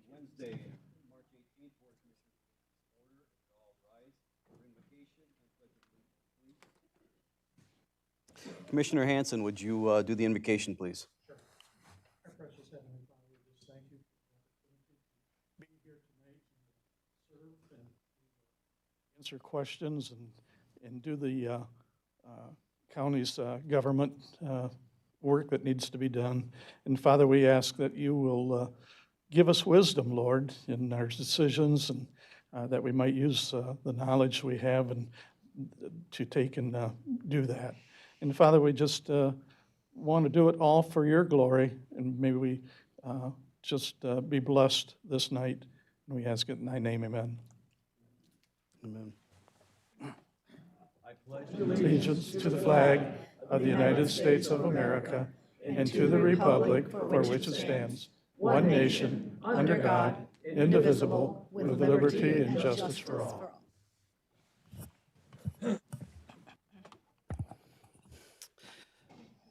Wednesday, March 18th, Board of Commissioners order. All rise for invocation and pledge of allegiance, please. Commissioner Hanson, would you do the invocation, please? Sure. Our precious Heavenly Father, we just thank you for the opportunity to be here tonight and serve and answer questions and do the county's government work that needs to be done. And Father, we ask that you will give us wisdom, Lord, in our decisions, and that we might use the knowledge we have and to take and do that. And Father, we just want to do it all for your glory, and may we just be blessed this night. And we ask it in thy name, amen. Amen. Allegiance to the flag of the United States of America and to the republic for which it stands, one nation, under God, indivisible, with liberty and justice for all.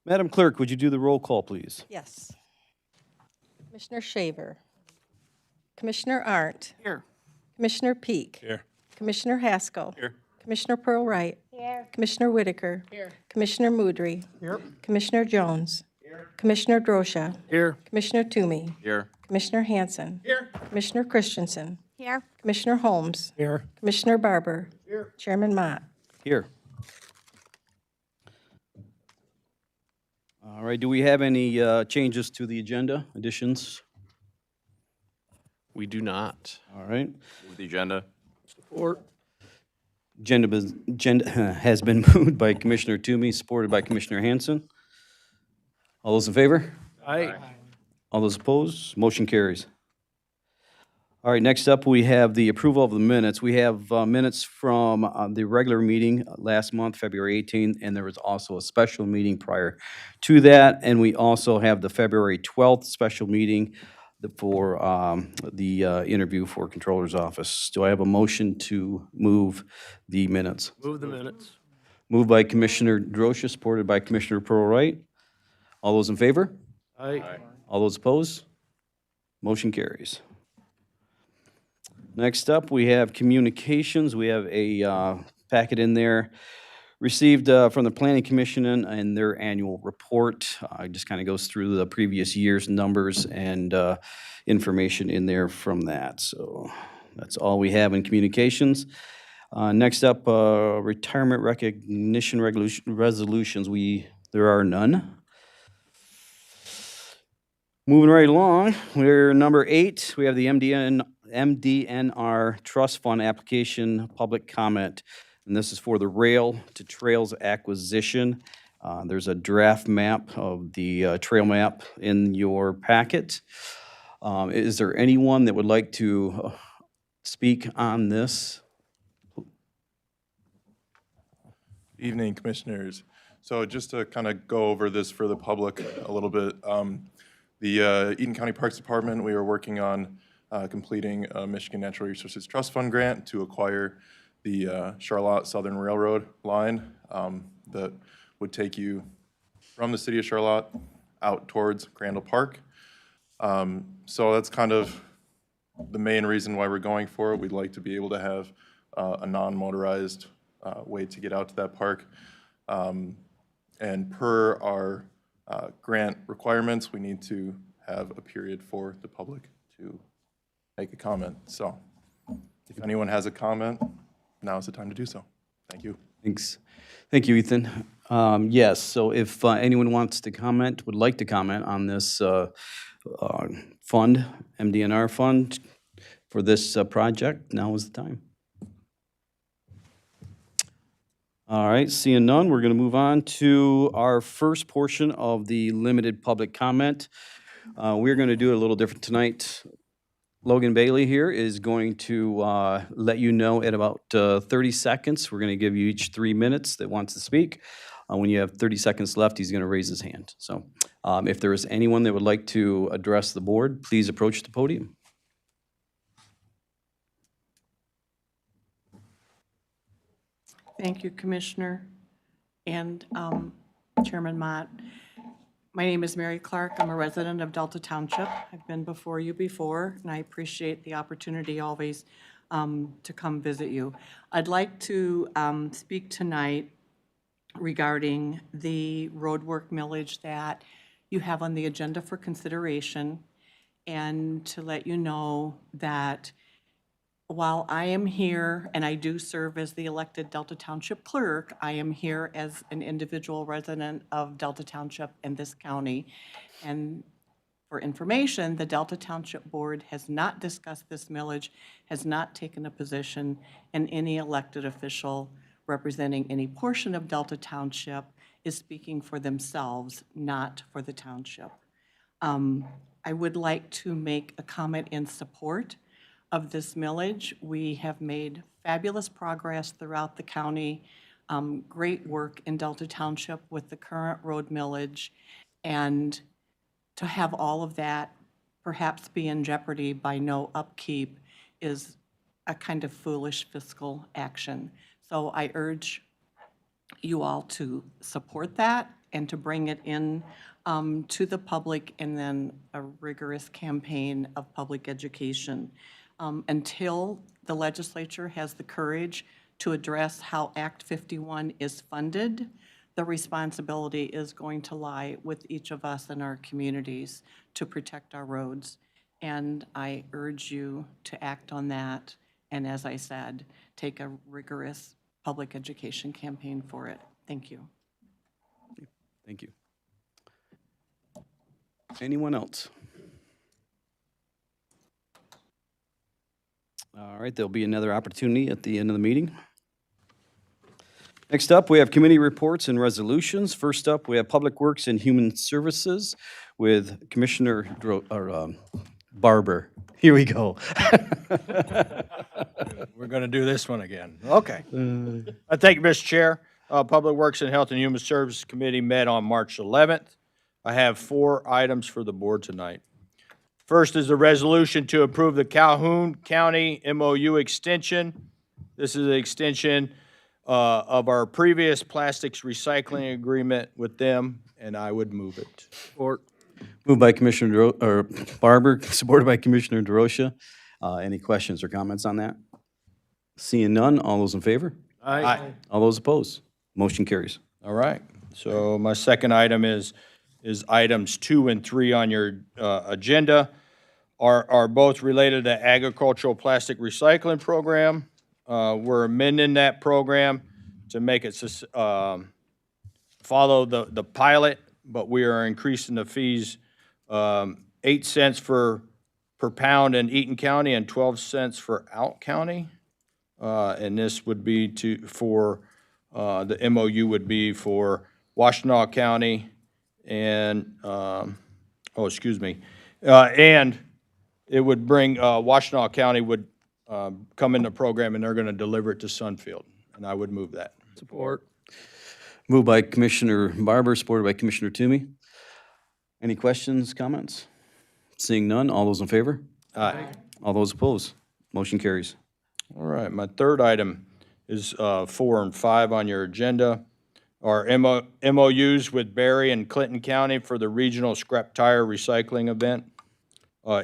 Madam Clerk, would you do the roll call, please? Yes. Commissioner Shaver. Commissioner Arndt. Here. Commissioner Peak. Here. Commissioner Haskell. Here. Commissioner Pearl Wright. Here. Commissioner Whitaker. Here. Commissioner Moudry. Here. Commissioner Jones. Commissioner Drosha. Here. Commissioner Toomey. Here. Commissioner Hanson. Here. Commissioner Christensen. Here. Commissioner Holmes. Here. Commissioner Barber. Here. Chairman Mott. Here. All right, do we have any changes to the agenda, additions? We do not. All right. Move the agenda. Support. Agenda has been moved by Commissioner Toomey, supported by Commissioner Hanson. All those in favor? Aye. All those opposed? Motion carries. All right, next up, we have the approval of the minutes. We have minutes from the regular meeting last month, February 18th, and there was also a special meeting prior to that. And we also have the February 12th special meeting for the interview for Controller's Office. Do I have a motion to move the minutes? Move the minutes. Moved by Commissioner Drosha, supported by Commissioner Pearl Wright. All those in favor? Aye. All those opposed? Motion carries. Next up, we have communications. We have a packet in there received from the Planning Commission and their annual report. It just kind of goes through the previous year's numbers and information in there from that. So that's all we have in communications. Next up, retirement recognition resolutions. There are none. Moving right along, we're number 8. We have the MDNR Trust Fund application public comment, and this is for the Rail to Trails acquisition. There's a draft map of the trail map in your packet. Is there anyone that would like to speak on this? Evening, Commissioners. So just to kind of go over this for the public a little bit, the Eaton County Parks Department, we are working on completing a Michigan Natural Resources Trust Fund grant to acquire the Charlotte Southern Railroad line that would take you from the city of Charlotte out towards Crandall Park. So that's kind of the main reason why we're going for it. We'd like to be able to have a non-motorized way to get out to that park. And per our grant requirements, we need to have a period for the public to make a comment. So if anyone has a comment, now is the time to do so. Thank you. Thanks. Thank you, Ethan. Yes, so if anyone wants to comment, would like to comment on this fund, MDNR fund, for this project, now is the time. All right, seeing none, we're going to move on to our first portion of the limited public comment. We're going to do it a little different tonight. Logan Bailey here is going to let you know at about 30 seconds. We're going to give you each 3 minutes that wants to speak. When you have 30 seconds left, he's going to raise his hand. So if there is anyone that would like to address the board, please approach the podium. Thank you, Commissioner and Chairman Mott. My name is Mary Clark. I'm a resident of Delta Township. I've been before you before, and I appreciate the opportunity always to come visit you. I'd like to speak tonight regarding the roadwork millage that you have on the agenda for consideration, and to let you know that while I am here, and I do serve as the elected Delta Township clerk, I am here as an individual resident of Delta Township and this county. And for information, the Delta Township Board has not discussed this millage, has not taken a position, and any elected official representing any portion of Delta Township is speaking for themselves, not for the township. I would like to make a comment in support of this millage. We have made fabulous progress throughout the county, great work in Delta Township with the current road millage, and to have all of that perhaps be in jeopardy by no upkeep is a kind of foolish fiscal action. So I urge you all to support that and to bring it in to the public, and then a rigorous campaign of public education. Until the legislature has the courage to address how Act 51 is funded, the responsibility is going to lie with each of us in our communities to protect our roads. And I urge you to act on that, and as I said, take a rigorous public education campaign for it. Thank you. Thank you. Anyone else? All right, there'll be another opportunity at the end of the meeting. Next up, we have committee reports and resolutions. First up, we have Public Works and Human Services with Commissioner Barber. Here we go. We're going to do this one again. Okay. Thank you, Mr. Chair. Public Works and Health and Human Services Committee met on March 11th. I have 4 items for the board tonight. First is the resolution to approve the Calhoun County MOU extension. This is an extension of our previous plastics recycling agreement with them, and I would move it. Support. Moved by Commissioner Barber, supported by Commissioner DeRosa. Any questions or comments on that? Seeing none, all those in favor? Aye. All those opposed? Motion carries. All right. So my second item is items 2 and 3 on your agenda are both related to agricultural plastic recycling program. We're amending that program to make it follow the pilot, but we are increasing the fees 8 cents per pound in Eaton County and 12 cents for Out County. And this would be for the MOU would be for Washtenaw County and, and it would bring, Washtenaw County would come in the program, and they're going to deliver it to Sunfield, and I would move that. Support. Moved by Commissioner Barber, supported by Commissioner Toomey. Any questions, comments? Seeing none, all those in favor? Aye. All those opposed? Motion carries. All right, my third item is 4 and 5 on your agenda. Our MOUs with Berry and Clinton County for the regional scrap tire recycling event.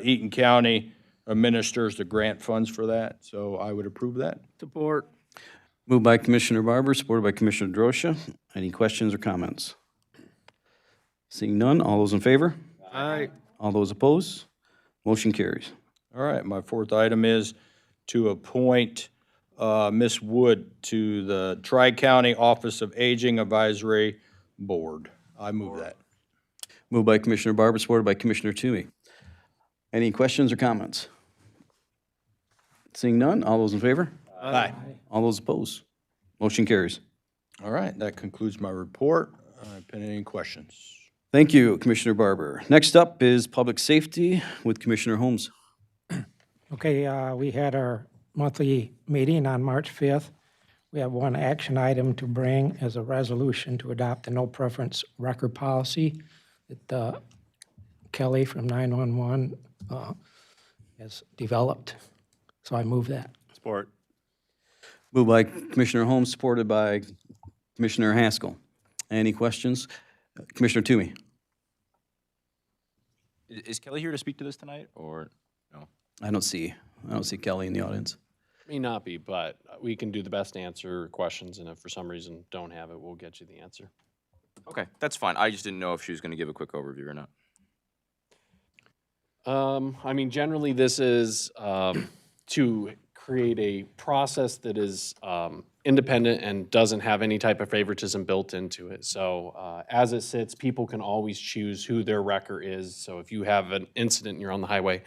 Eaton County administers the grant funds for that, so I would approve that. Support. Moved by Commissioner Barber, supported by Commissioner DeRosa. Any questions or comments? Seeing none, all those in favor? Aye. All those opposed? Motion carries. All right, my fourth item is to appoint Ms. Wood to the Tri-County Office of Aging Advisory Board. I move that. Moved by Commissioner Barber, supported by Commissioner Toomey. Any questions or comments? Seeing none, all those in favor? Aye. All those opposed? Motion carries. All right, that concludes my report. Any questions? Thank you, Commissioner Barber. Next up is Public Safety with Commissioner Holmes. Okay, we had our monthly meeting on March 5th. We have one action item to bring as a resolution to adopt the no preference record policy that Kelly from 911 has developed. So I move that. Support. Moved by Commissioner Holmes, supported by Commissioner Haskell. Any questions? Commissioner Toomey. Is Kelly here to speak to this tonight, or no? I don't see Kelly in the audience. May not be, but we can do the best to answer questions, and if for some reason don't have it, we'll get you the answer. Okay, that's fine. I just didn't know if she was going to give a quick overview or not. I mean, generally, this is to create a process that is independent and doesn't have any type of favoritism built into it. So as it sits, people can always choose who their wrecker is. So if you have an incident and you're on the highway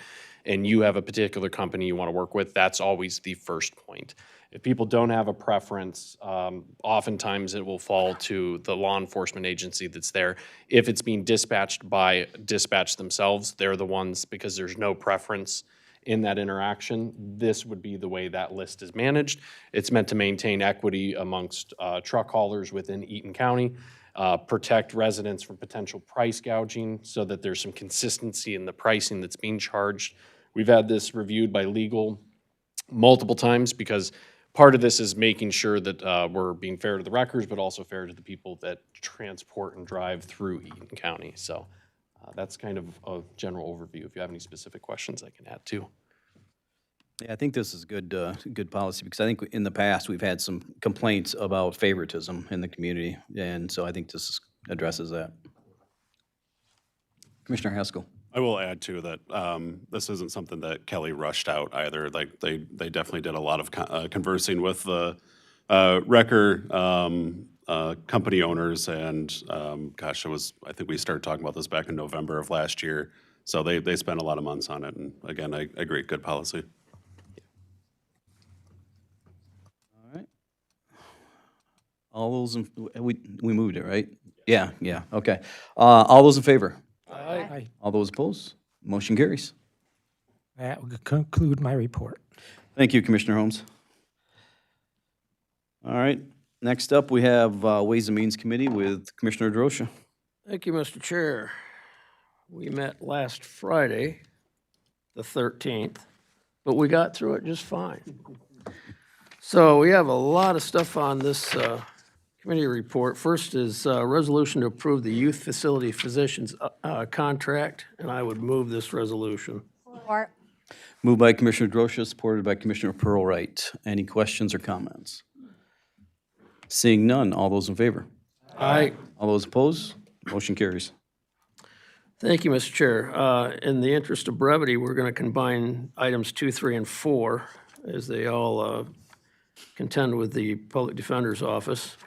and you have a particular company you want to work with, that's always the first point. If people don't have a preference, oftentimes it will fall to the law enforcement agency that's there. If it's being dispatched by dispatch themselves, they're the ones, because there's no preference in that interaction, this would be the way that list is managed. It's meant to maintain equity amongst truck haulers within Eaton County, protect residents from potential price gouging so that there's some consistency in the pricing that's being charged. We've had this reviewed by legal multiple times because part of this is making sure that we're being fair to the wreckers, but also fair to the people that transport and drive through Eaton County. So that's kind of a general overview. If you have any specific questions, I can add too. Yeah, I think this is good, good policy, because I think in the past, we've had some complaints about favoritism in the community, and so I think this addresses that. Commissioner Haskell. I will add too that this isn't something that Kelly rushed out either. Like they definitely did a lot of conversing with the wrecker company owners, and gosh, I think we started talking about this back in November of last year. So they spent a lot of months on it, and again, I agree, good policy. All right. All those, we moved it, right? Yeah, okay. All those in favor? Aye. All those opposed? Motion carries. That will conclude my report. Thank you, Commissioner Holmes. All right, next up, we have Ways and Means Committee with Commissioner Drosha. Thank you, Mr. Chair. We met last Friday, the 13th, but we got through it just fine. So we have a lot of stuff on this committee report. First is a resolution to approve the youth facility physicians contract, and I would move this resolution. Support. Moved by Commissioner Drosha, supported by Commissioner Pearlwright. Any questions or comments? Seeing none, all those in favor? Aye. All those opposed? Motion carries. Thank you, Mr. Chair. In the interest of brevity, we're going to combine items 2, 3, and 4, as they all contend with the Public Defender's Office.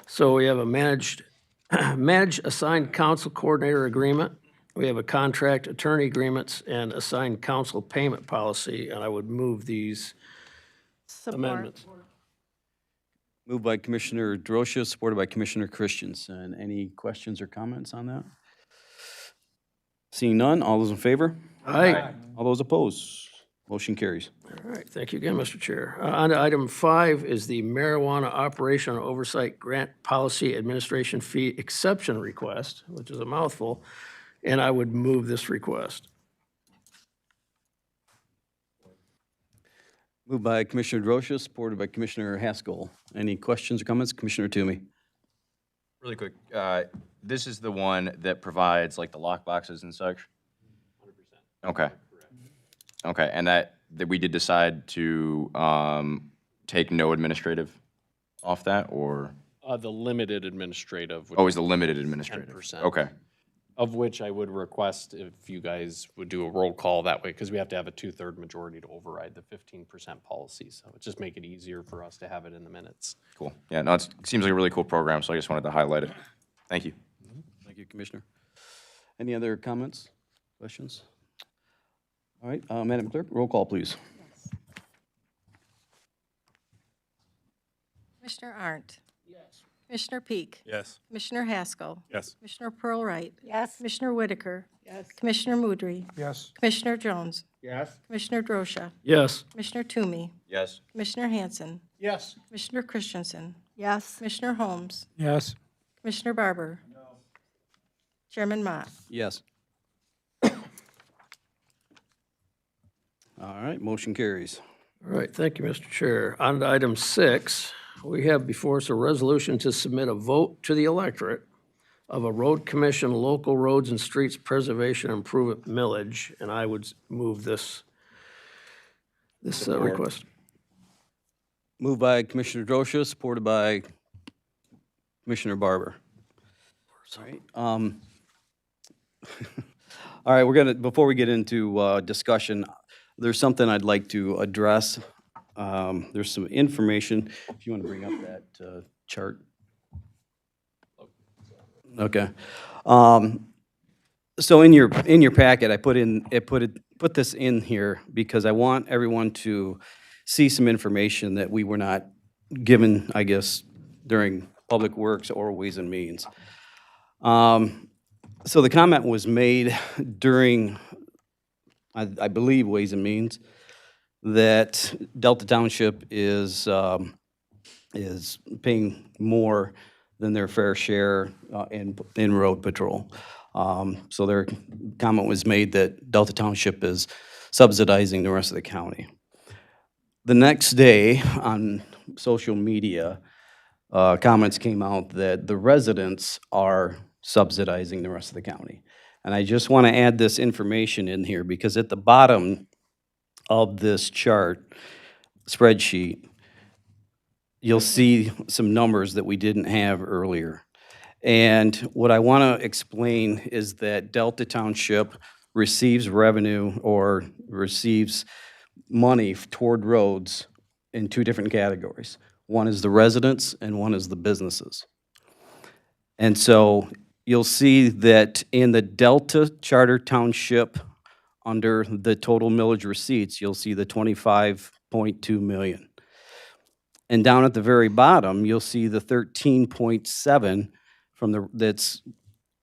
So we have a managed assigned counsel coordinator agreement. We have a contract attorney agreements and assigned counsel payment policy, and I would move these amendments. Moved by Commissioner Drosha, supported by Commissioner Christensen. Any questions or comments on that? Seeing none, all those in favor? Aye. All those opposed? Motion carries. All right, thank you again, Mr. Chair. On to item 5 is the marijuana operation and oversight grant policy administration fee exception request, which is a mouthful, and I would move this request. Moved by Commissioner Drosha, supported by Commissioner Haskell. Any questions or comments? Commissioner Toomey. Really quick, this is the one that provides like the lock boxes and such? 100%. Okay. Okay, and that we did decide to take no administrative off that, or? The limited administrative. Oh, is the limited administrative? 10%. Okay. Of which I would request if you guys would do a roll call that way, because we have to have a 2/3 majority to override the 15% policy. So it just make it easier for us to have it in the minutes. Cool. Yeah, no, it seems like a really cool program, so I just wanted to highlight it. Thank you. Thank you, Commissioner. Any other comments, questions? All right, Madam Clerk, roll call, please. Commissioner Arndt. Yes. Commissioner Peak. Yes. Commissioner Haskell. Yes. Commissioner Pearlwright. Yes. Commissioner Whitaker. Yes. Commissioner Mudry. Yes. Commissioner Jones. Yes. Commissioner Drosha. Yes. Commissioner Toomey. Yes. Commissioner Hanson. Yes. Commissioner Christensen. Yes. Commissioner Holmes. Yes. Commissioner Barber. No. Chairman Mott. Yes. All right, motion carries. All right, thank you, Mr. Chair. On to item 6, we have before us a resolution to submit a vote to the electorate of a road commission, local roads and streets preservation improvement millage, and I would move this request. Moved by Commissioner Drosha, supported by Commissioner Barber. All right, all right, we're gonna, before we get into discussion, there's something I'd like to address. There's some information, if you want to bring up that chart. Okay. So in your packet, I put this in here because I want everyone to see some information that we were not given, I guess, during Public Works or Ways and Means. So the comment was made during, I believe, Ways and Means, that Delta Township is paying more than their fair share in road patrol. So their comment was made that Delta Township is subsidizing the rest of the county. The next day on social media, comments came out that the residents are subsidizing the rest of the county. And I just want to add this information in here because at the bottom of this chart, spreadsheet, you'll see some numbers that we didn't have earlier. And what I want to explain is that Delta Township receives revenue or receives money toward roads in two different categories. One is the residents and one is the businesses. And so you'll see that in the Delta Charter Township, under the total millage receipts, you'll see the 25.2 million. And down at the very bottom, you'll see the 13.7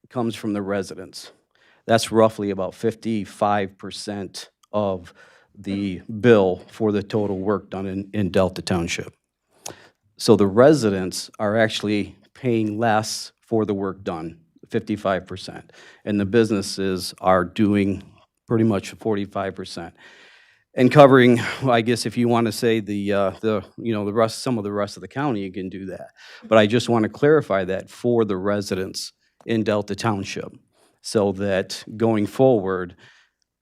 comes from the residents. That's roughly about 55% of the bill for the total work done in Delta Township. So the residents are actually paying less for the work done, 55%. And the businesses are doing pretty much 45%. And covering, I guess if you want to say some of the rest of the county, you can do that. But I just want to clarify that for the residents in Delta Township, so that going forward,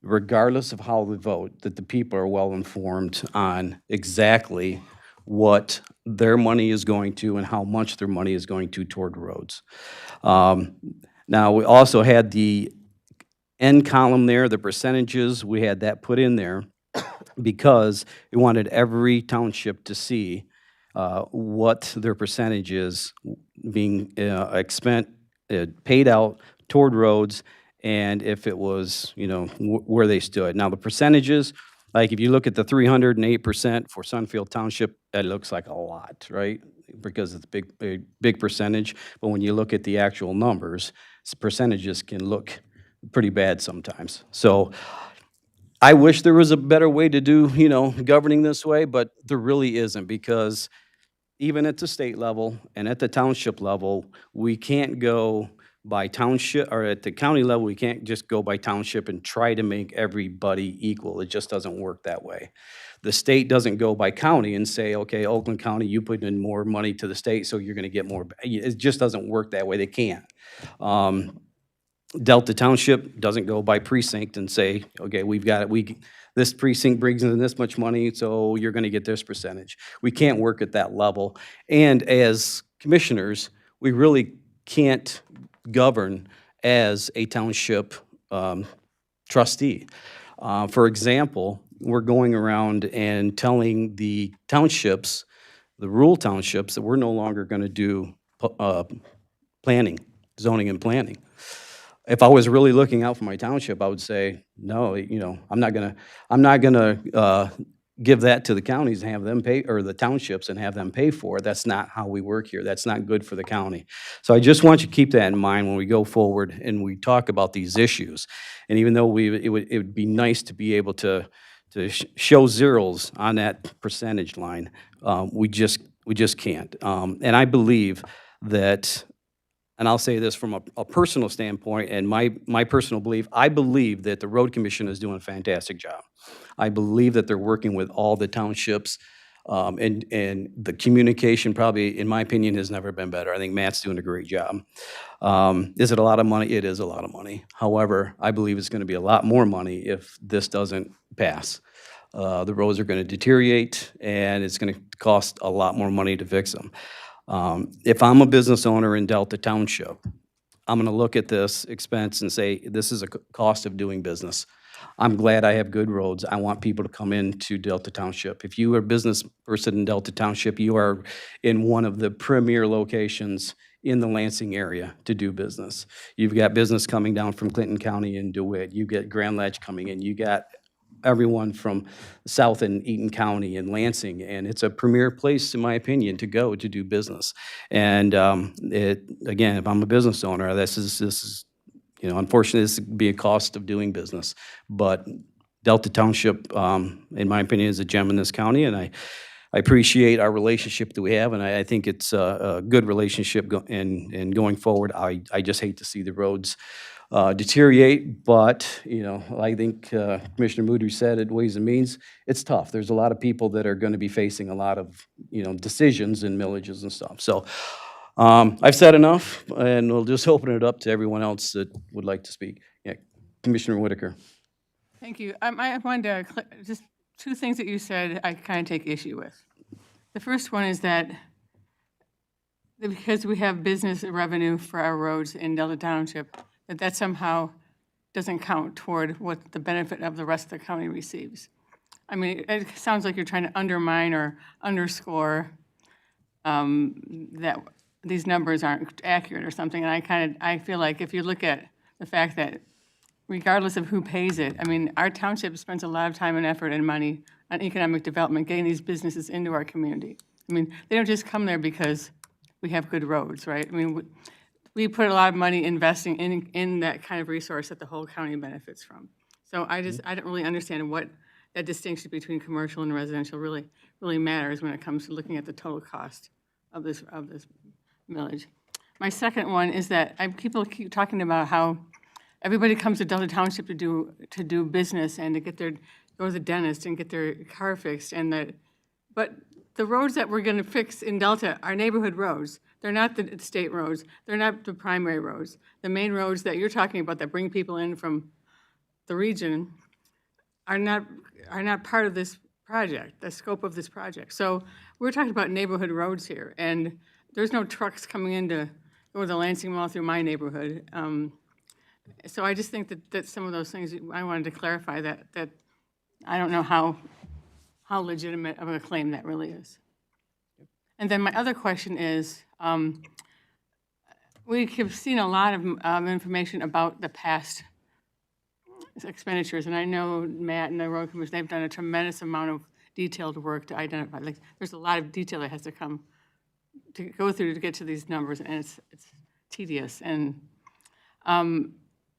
regardless of how we vote, that the people are well informed on exactly what their money is going to and how much their money is going to toward roads. Now, we also had the end column there, the percentages, we had that put in there because we wanted every township to see what their percentage is being paid out toward roads, and if it was, where they stood. Now, the percentages, like if you look at the 308% for Sunfield Township, that looks like a lot, right? Because it's a big percentage, but when you look at the actual numbers, percentages can look pretty bad sometimes. So I wish there was a better way to do, governing this way, but there really isn't, because even at the state level and at the township level, we can't go by township, or at the county level, we can't just go by township and try to make everybody equal. It just doesn't work that way. The state doesn't go by county and say, okay, Oakland County, you put in more money to the state, so you're gonna get more. It just doesn't work that way. They can't. Delta Township doesn't go by precinct and say, okay, this precinct brings in this much money, so you're gonna get this percentage. We can't work at that level. And as commissioners, we really can't govern as a township trustee. For example, we're going around and telling the townships, the rural townships, that we're no longer gonna do planning, zoning and planning. If I was really looking out for my township, I would say, no, I'm not gonna give that to the counties and have them pay, or the townships and have them pay for it. That's not how we work here. That's not good for the county. So I just want you to keep that in mind when we go forward and we talk about these issues. And even though it would be nice to be able to show zeros on that percentage line, we just can't. And I believe that, and I'll say this from a personal standpoint and my personal belief, I believe that the Road Commission is doing a fantastic job. I believe that they're working with all the townships And the communication probably, in my opinion, has never been better. I think Matt's doing a great job. Is it a lot of money? It is a lot of money. However, I believe it's gonna be a lot more money if this doesn't pass. The roads are gonna deteriorate, and it's gonna cost a lot more money to fix them. If I'm a business owner in Delta Township, I'm gonna look at this expense and say, this is a cost of doing business. I'm glad I have good roads. I want people to come into Delta Township. If you are a business person in Delta Township, you are in one of the premier locations in the Lansing area to do business. You've got business coming down from Clinton County and DeWitt. You get Grand Ledge coming in. You got everyone from South and Eaton County and Lansing, and it's a premier place, in my opinion, to go to do business. And again, if I'm a business owner, this is unfortunately, this would be a cost of doing business. But Delta Township, in my opinion, is a gem in this county, and I appreciate our relationship that we have, and I think it's a good relationship and going forward. I just hate to see the roads deteriorate, but, I think Commissioner Moody said at Ways and Means, it's tough. There's a lot of people that are gonna be facing a lot of, decisions and millages and stuff. So, I've said enough, and we'll just open it up to everyone else that would like to speak. Yeah, Commissioner Whitaker. Thank you. I wanted to, just two things that you said I kind of take issue with. The first one is that because we have business revenue for our roads in Delta Township, that somehow doesn't count toward what the benefit of the rest of the county receives. I mean, it sounds like you're trying to undermine or underscore that these numbers aren't accurate or something. And I feel like if you look at the fact that regardless of who pays it, I mean, our township spends a lot of time and effort and money on economic development, getting these businesses into our community. I mean, they don't just come there because we have good roads, right? I mean, we put a lot of money investing in that kind of resource that the whole county benefits from. So I don't really understand what that distinction between commercial and residential really matters when it comes to looking at the total cost of this millage. My second one is that people keep talking about how everybody comes to Delta Township to do business and to go to the dentist and get their car fixed, but the roads that we're going to fix in Delta are neighborhood roads. They're not the state roads. They're not the primary roads. The main roads that you're talking about that bring people in from the region are not part of this project, the scope of this project. So we're talking about neighborhood roads here, and there's no trucks coming in to go to the Lansing Mall through my neighborhood. So I just think that some of those things, I wanted to clarify that I don't know how legitimate of a claim that really is. And then my other question is, we have seen a lot of information about the past expenditures, and I know Matt and the road commission, they've done a tremendous amount of detailed work to identify, like, there's a lot of detail that has to go through to get to these numbers, and it's tedious. And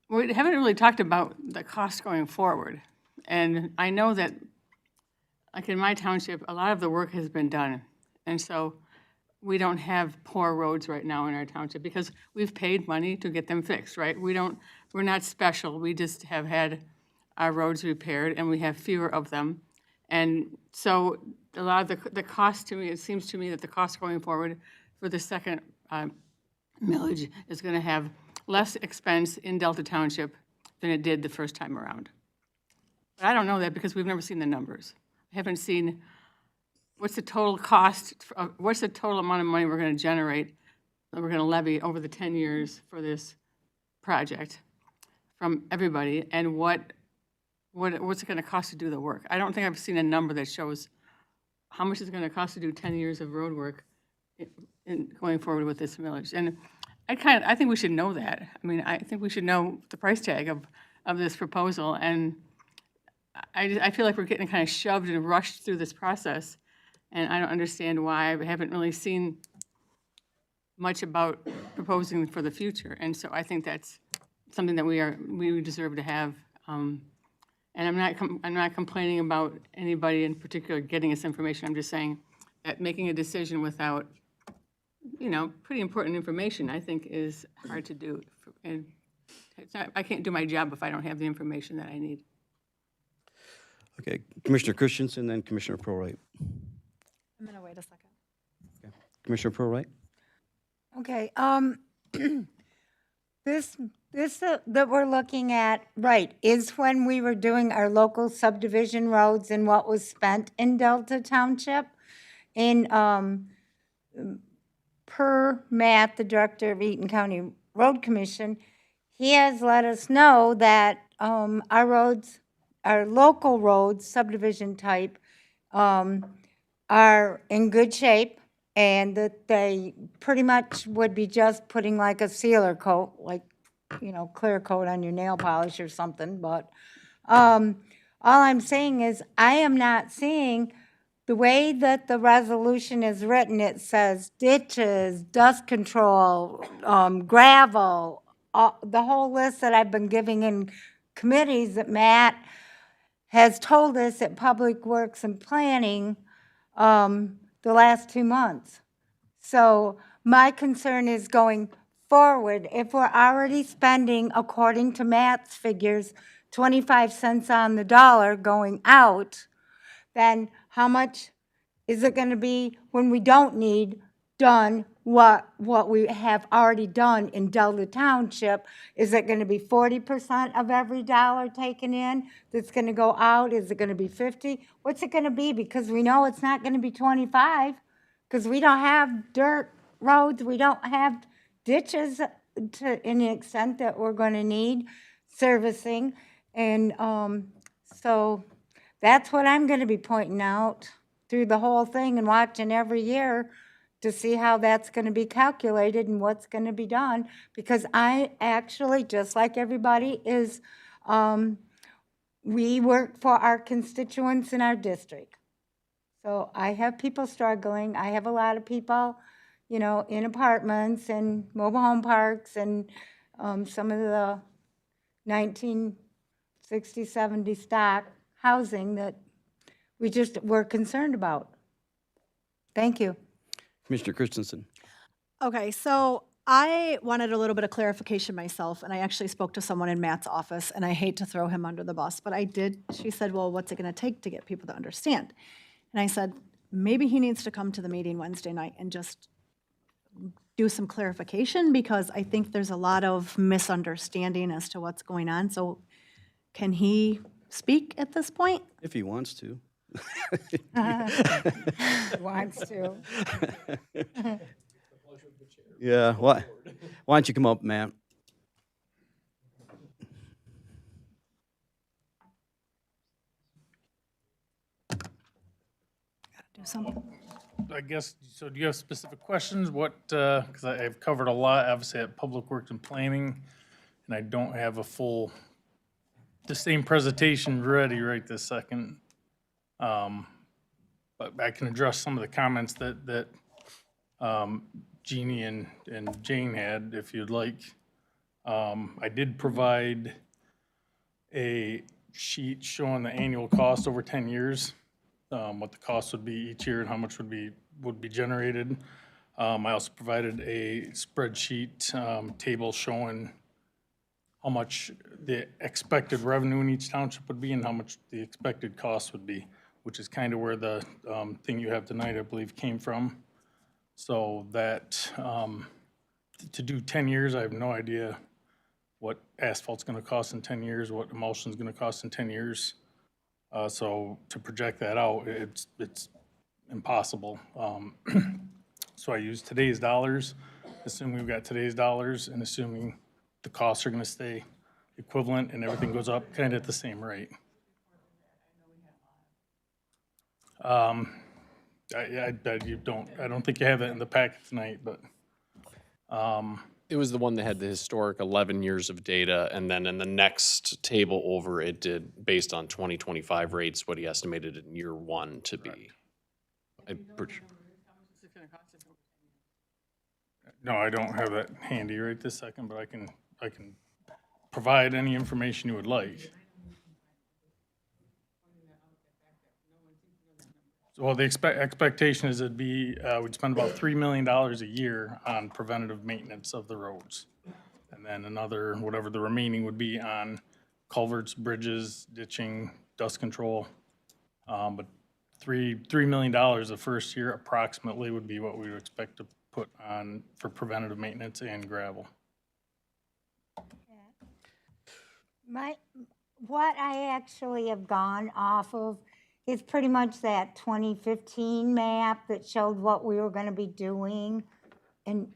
we haven't really talked about the cost going forward. And I know that, like in my township, a lot of the work has been done. And so we don't have poor roads right now in our township because we've paid money to get them fixed, right? We're not special. We just have had our roads repaired, and we have fewer of them. And so a lot of the cost to me, it seems to me that the cost going forward for the second millage is going to have less expense in Delta Township than it did the first time around. But I don't know that because we've never seen the numbers. I haven't seen what's the total cost, what's the total amount of money we're going to generate, that we're going to levy over the 10 years for this project from everybody, and what's it going to cost to do the work. I don't think I've seen a number that shows how much it's going to cost to do 10 years of road work in going forward with this millage. And I think we should know that. I mean, I think we should know the price tag of this proposal, and I feel like we're getting kind of shoved and rushed through this process, and I don't understand why. I haven't really seen much about proposing for the future, and so I think that's something that we deserve to have. And I'm not complaining about anybody in particular getting us information. I'm just saying that making a decision without, pretty important information, I think, is hard to do. And I can't do my job if I don't have the information that I need. Okay, Commissioner Christensen, then Commissioner Prorate. I'm gonna wait a second. Commissioner Prowright? Okay, this that we're looking at, right, is when we were doing our local subdivision roads and what was spent in Delta Township. And per Matt, the director of Eaton County Road Commission, he has let us know that our roads, our local roads, subdivision type, are in good shape, and that they pretty much would be just putting like a sealer coat, like, you know, clear coat on your nail polish or something. But all I'm saying is I am not seeing the way that the resolution is written. It says ditches, dust control, gravel, the whole list that I've been giving in committees that Matt has told us at Public Works and Planning the last 2 months. So my concern is going forward, if we're already spending, according to Matt's figures, 25 cents on the dollar going out, then how much is it going to be when we don't need done what we have already done in Delta Township? Is it going to be 40% of every dollar taken in that's going to go out? Is it going to be 50? What's it going to be? Because we know it's not going to be 25, because we don't have dirt roads, we don't have ditches to any extent that we're going to need servicing. And so that's what I'm going to be pointing out through the whole thing and watching every year to see how that's going to be calculated and what's going to be done. Because I actually, just like everybody, is we work for our constituents in our district. So I have people struggling. I have a lot of people, you know, in apartments and mobile home parks and some of the 1960, 70 stock housing that we're concerned about. Thank you. Commissioner Christensen? Okay, so I wanted a little bit of clarification myself, and I actually spoke to someone in Matt's office, and I hate to throw him under the bus, but I did. She said, well, what's it going to take to get people to understand? And I said, maybe he needs to come to the meeting Wednesday night and just do some clarification, because I think there's a lot of misunderstanding as to what's going on. So can he speak at this point? If he wants to. Wants to. Yeah, why don't you come up, Matt? Do something. I guess, so do you have specific questions? What, because I've covered a lot, obviously at Public Works and Planning, and I don't have the same presentation ready right this second. But I can address some of the comments that Jeannie and Jane had, if you'd like. I did provide a sheet showing the annual cost over 10 years, what the cost would be each year and how much would be generated. I also provided a spreadsheet table showing how much the expected revenue in each township would be and how much the expected cost would be, which is kind of where the thing you have tonight, I believe, came from. So that, to do 10 years, I have no idea what asphalt's gonna cost in 10 years, what emulsion's gonna cost in 10 years. So to project that out, it's impossible. So I use today's dollars, assuming we've got today's dollars, and assuming the costs are gonna stay equivalent and everything goes up kind of at the same rate. I don't think you have that in the packet tonight, but, It was the one that had the historic 11 years of data, and then in the next table over, it did, based on 2025 rates, what he estimated in year one to be. no, I don't have that handy right this second, but I can provide any information you would like. Well, the expectation is it'd be, we'd spend about $3 million a year on preventative maintenance of the roads. And then another, whatever the remaining would be on culverts, bridges, ditching, dust control. But $3 million the first year approximately would be what we would expect to put on for preventative maintenance and gravel. What I actually have gone off of is pretty much that 2015 map that showed what we were going to be doing and,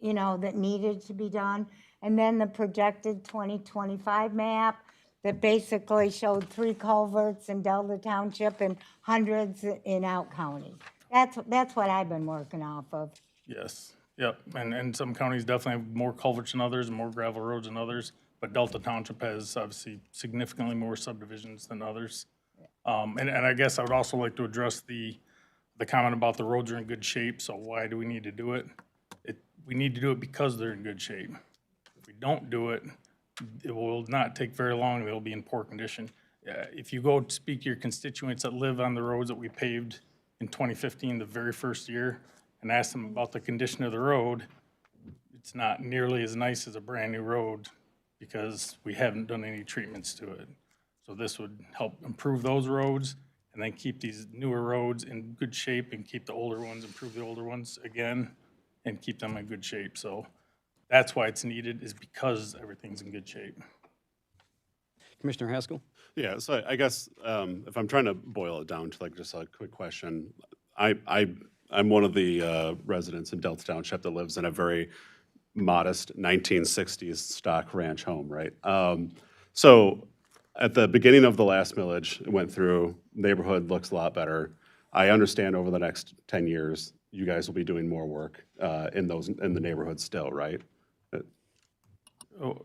you know, that needed to be done. And then the projected 2025 map that basically showed 3 culverts in Delta Township and hundreds in Out County. That's what I've been working off of. Yes, yep, and some counties definitely have more culverts than others and more gravel roads than others, but Delta Township has obviously significantly more subdivisions than others. And I guess I would also like to address the comment about the roads are in good shape, so why do we need to do it? We need to do it because they're in good shape. If we don't do it, it will not take very long, they'll be in poor condition. If you go speak to your constituents that live on the roads that we paved in 2015, the very first year, and ask them about the condition of the road, it's not nearly as nice as a brand-new road because we haven't done any treatments to it. So this would help improve those roads and then keep these newer roads in good shape and keep the older ones, improve the older ones again, and keep them in good shape. So that's why it's needed, is because everything's in good shape. Commissioner Haskell? Yeah, so I guess if I'm trying to boil it down to like just a quick question, I'm one of the residents in Delta Township that lives in a very modest 1960s stock ranch home, right? So at the beginning of the last millage, it went through, neighborhood looks a lot better. I understand over the next 10 years, you guys will be doing more work in the neighborhood still, right? Oh,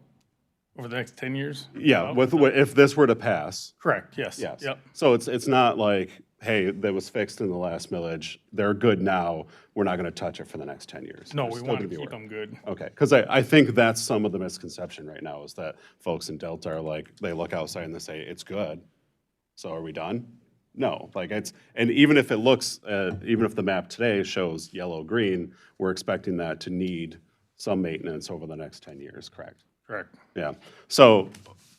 over the next 10 years? Yeah, if this were to pass. Correct, yes. Yes. Yep. So it's not like, hey, that was fixed in the last millage, they're good now, we're not gonna touch it for the next 10 years. No, There's we still want to gonna be keep work. them good. Okay, because I think that's some of the misconception right now, is that folks in Delta are like, they look outside and they say, it's good, so are we done? No, like and even if it looks, even if the map today shows yellow-green, we're expecting that to need some maintenance over the next 10 years, correct? Correct. Yeah, so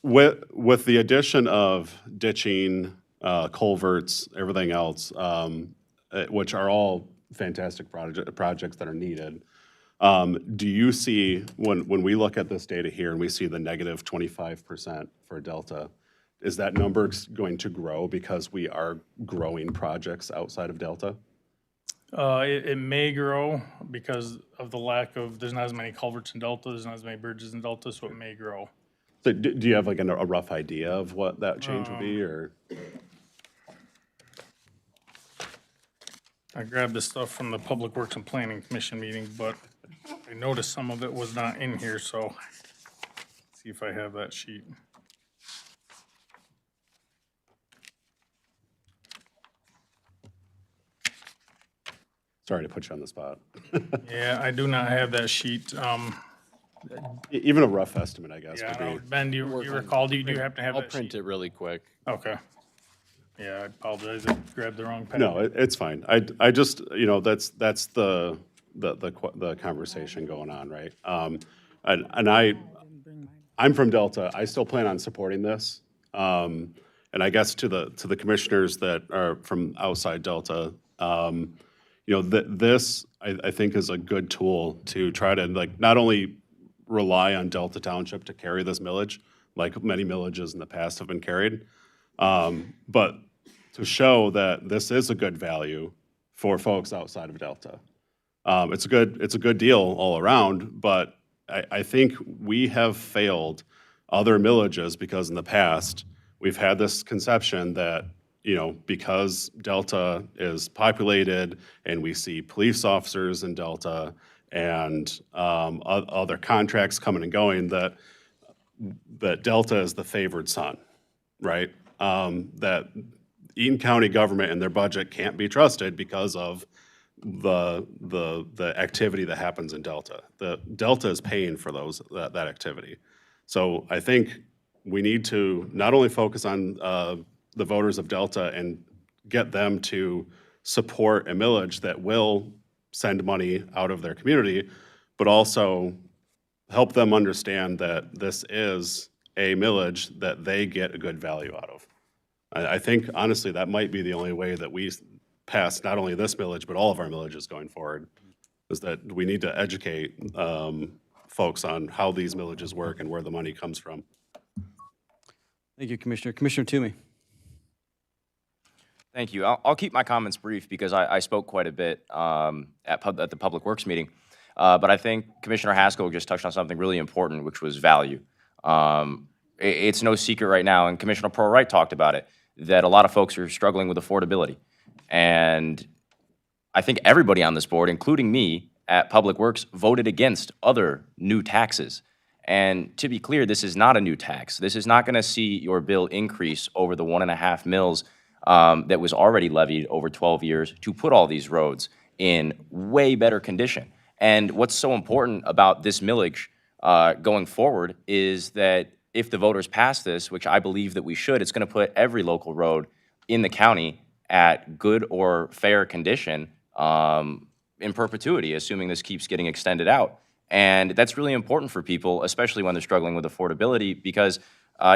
with the addition of ditching, culverts, everything else, which are all fantastic projects that are needed, do you see, when we look at this data here and we see the negative 25% for Delta, is that number going to grow because we are growing projects outside of Delta? It may grow because of the lack of, there's not as many culverts in Delta, there's not as many bridges in Delta, so it may grow. So do you have like a rough idea of what that change would be, or? I grabbed this stuff from the Public Works and Planning Commission meeting, but I noticed some of it was not in here, so see if I have that sheet. Sorry to put you on the spot. Yeah, I do not have that sheet. Even a rough estimate, I guess, Yeah, would I know. be. Ben, do you recall, do you happen to have I'll that print sheet? it really quick. Okay. Yeah, I apologize, I grabbed the wrong pen. No, it's fine. I just, that's the conversation going on, right? And I'm from Delta. I still plan on supporting this. And I guess to the commissioners that are from outside Delta, this, I think, is a good tool to try to, like, not only rely on Delta Township to carry this millage, like many millages in the past have been carried, but to show that this is a good value for folks outside of Delta. It's a good deal all around, but I think we have failed other millages because in the past, we've had this conception that, because Delta is populated and we see police officers in Delta and other contracts coming and going, that Delta is the favored son, right? That Eaton County government and their budget can't be trusted because of the activity that happens in Delta. The Delta is paying for that activity. So I think we need to not only focus on the voters of Delta and get them to support a millage that will send money out of their community, but also help them understand that this is a millage that they get a good value out of. I think honestly, that might be the only way that we pass not only this millage, but all of our millages going forward, is that we need to educate folks on how these millages work and where the money comes from. Thank you, Commissioner. Commissioner Toomey. Thank you. I'll keep my comments brief because I spoke quite a bit at the Public Works meeting. But I think Commissioner Haskell just touched on something really important, which was value. It's no secret right now, and Commissioner Pearl Wright talked about it, that a lot of folks are struggling with affordability. And I think everybody on this board, including me at Public Works, voted against other new taxes. And to be clear, this is not a new tax. This is not going to see your bill increase over the 1.5 mils that was already levied over 12 years to put all these roads in way better condition. And what's so important about this millage going forward is that if the voters pass this, which I believe that we should, it's going to put every local road in the county at good or fair condition in perpetuity, assuming this keeps getting extended out. And that's really important for people, especially when they're struggling with affordability, because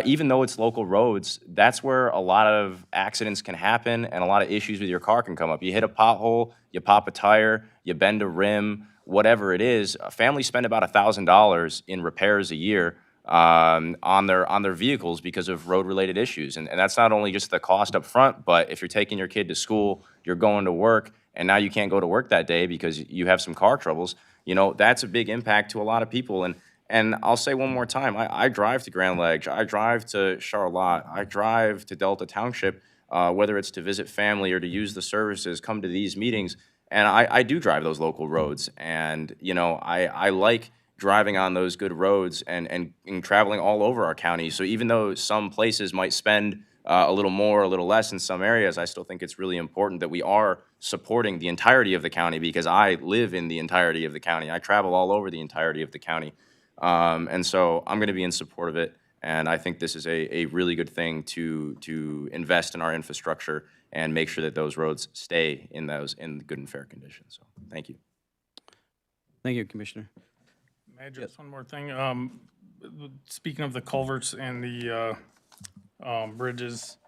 even though it's local roads, that's where a lot of accidents can happen and a lot of issues with your car can come up. You hit a pothole, you pop a tire, you bend a rim, whatever it is. Families spend about $1,000 in repairs a year on their vehicles because of road-related issues. And that's not only just the cost up front, but if you're taking your kid to school, you're going to work, and now you can't go to work that day because you have some car troubles, you know, that's a big impact to a lot of people. And I'll say one more time, I drive to Grand Ledge, I drive to Charlotte, I drive to Delta Township, whether it's to visit family or to use the services, come to these meetings, and I do drive those local roads. And, you know, I like driving on those good roads and traveling all over our county. So even though some places might spend a little more, a little less in some areas, I still think it's really important that we are supporting the entirety of the county, because I live in the entirety of the county. I travel all over the entirety of the county. And so I'm going to be in support of it. And I think this is a really good thing to invest in our infrastructure and make sure that those roads stay in good and fair conditions. So thank you. Thank you, Commissioner. May I just one more thing? Speaking of the culverts and the bridges,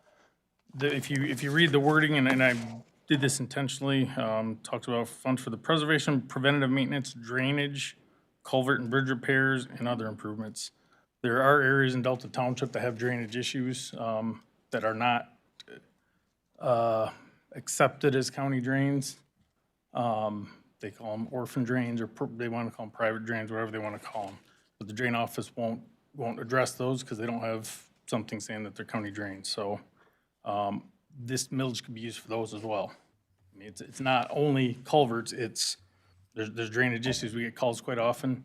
if you read the wording, and I did this intentionally, talks about funds for the preservation, preventative maintenance, drainage, culvert and bridge repairs, and other improvements. There are areas in Delta Township that have drainage issues that are not accepted as county drains. They call them orphan drains, or they want to call them private drains, whatever they want to call them. But the drain office won't address those because they don't have something saying that they're county drains. So this millage could be used for those as well. I mean, it's not only culverts, there's drainage issues. We get calls quite often.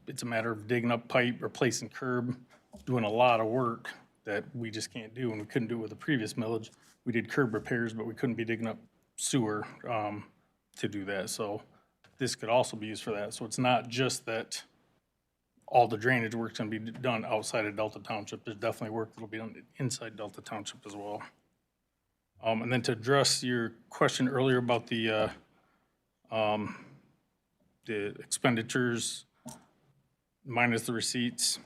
It's a matter of digging up pipe, replacing curb, doing a lot of work that we just can't do, and we couldn't do it with the previous millage. We did curb repairs, but we couldn't be digging up sewer to do that. So this could also be used for that. So it's not just that all the drainage work's gonna be done outside of Delta Township. There's definitely work that'll be done inside Delta Township as well. And then to address your question earlier about the expenditures minus the receipts.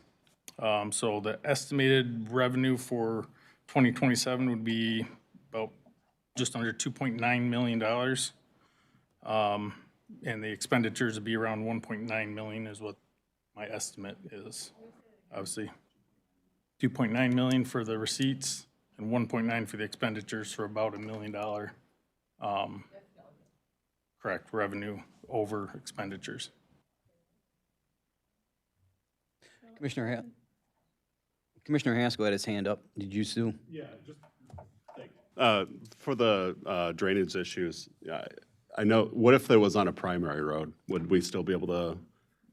So the estimated revenue for 2027 would be about just under $2.9 million. And the expenditures would be around 1.9 million is what my estimate is, obviously. 2.9 million for the receipts and 1.9 for the expenditures, for about $1 million. Correct, revenue over expenditures. Commissioner Haskell had his hand up. Did you, Sue? Yeah, just for the drainage issues, I know, what if it was on a primary road? Would we still be able to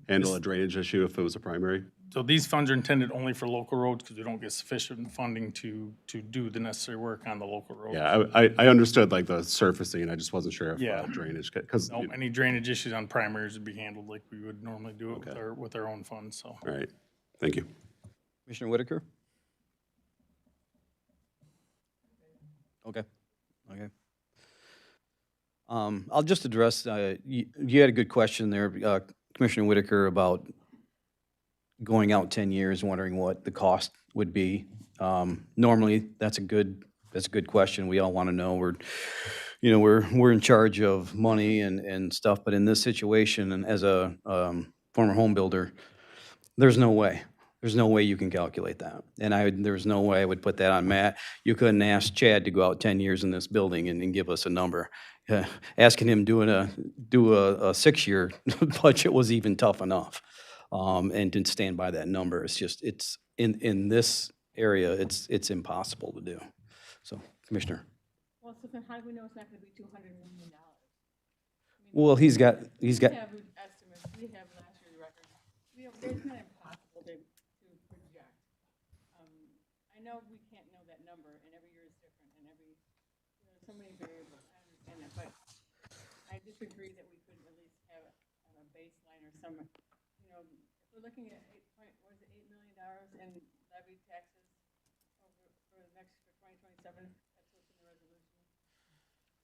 handle a drainage issue if it was a primary? So these funds are intended only for local roads because we don't get sufficient funding to do the necessary work on the local roads. Yeah, I understood like the surfacing, I just wasn't sure if Yeah. drainage, because, No, any drainage issues on primaries would be handled like we would normally do it with our own funds, so. all right, thank you. Commissioner Whitaker? Okay. I'll just address, you had a good question there, Commissioner Whitaker, about going out 10 years, wondering what the cost would be. Normally, that's a good that's a good question. We all want to know. We're in charge of money and stuff, but in this situation, and as a former home builder, there's no way. There's no way you can calculate that. And there's no way I would put that on Matt. You couldn't ask Chad to go out 10 years in this building and give us a number. Asking him do a 6-year budget was even tough enough. And to stand by that number, it's in this area, it's impossible to do. So, Commissioner. Well, so then how do we know it's not gonna be $200 million? Well, he's got. We have estimates, we have last year's records. It's not impossible to project. I know we can't know that number, and every year is different, and there's so many variables, I understand that, but I disagree that we couldn't at least have a baseline or some, if we're looking at $8 million in levy taxes for 2027, that's what's in the resolution.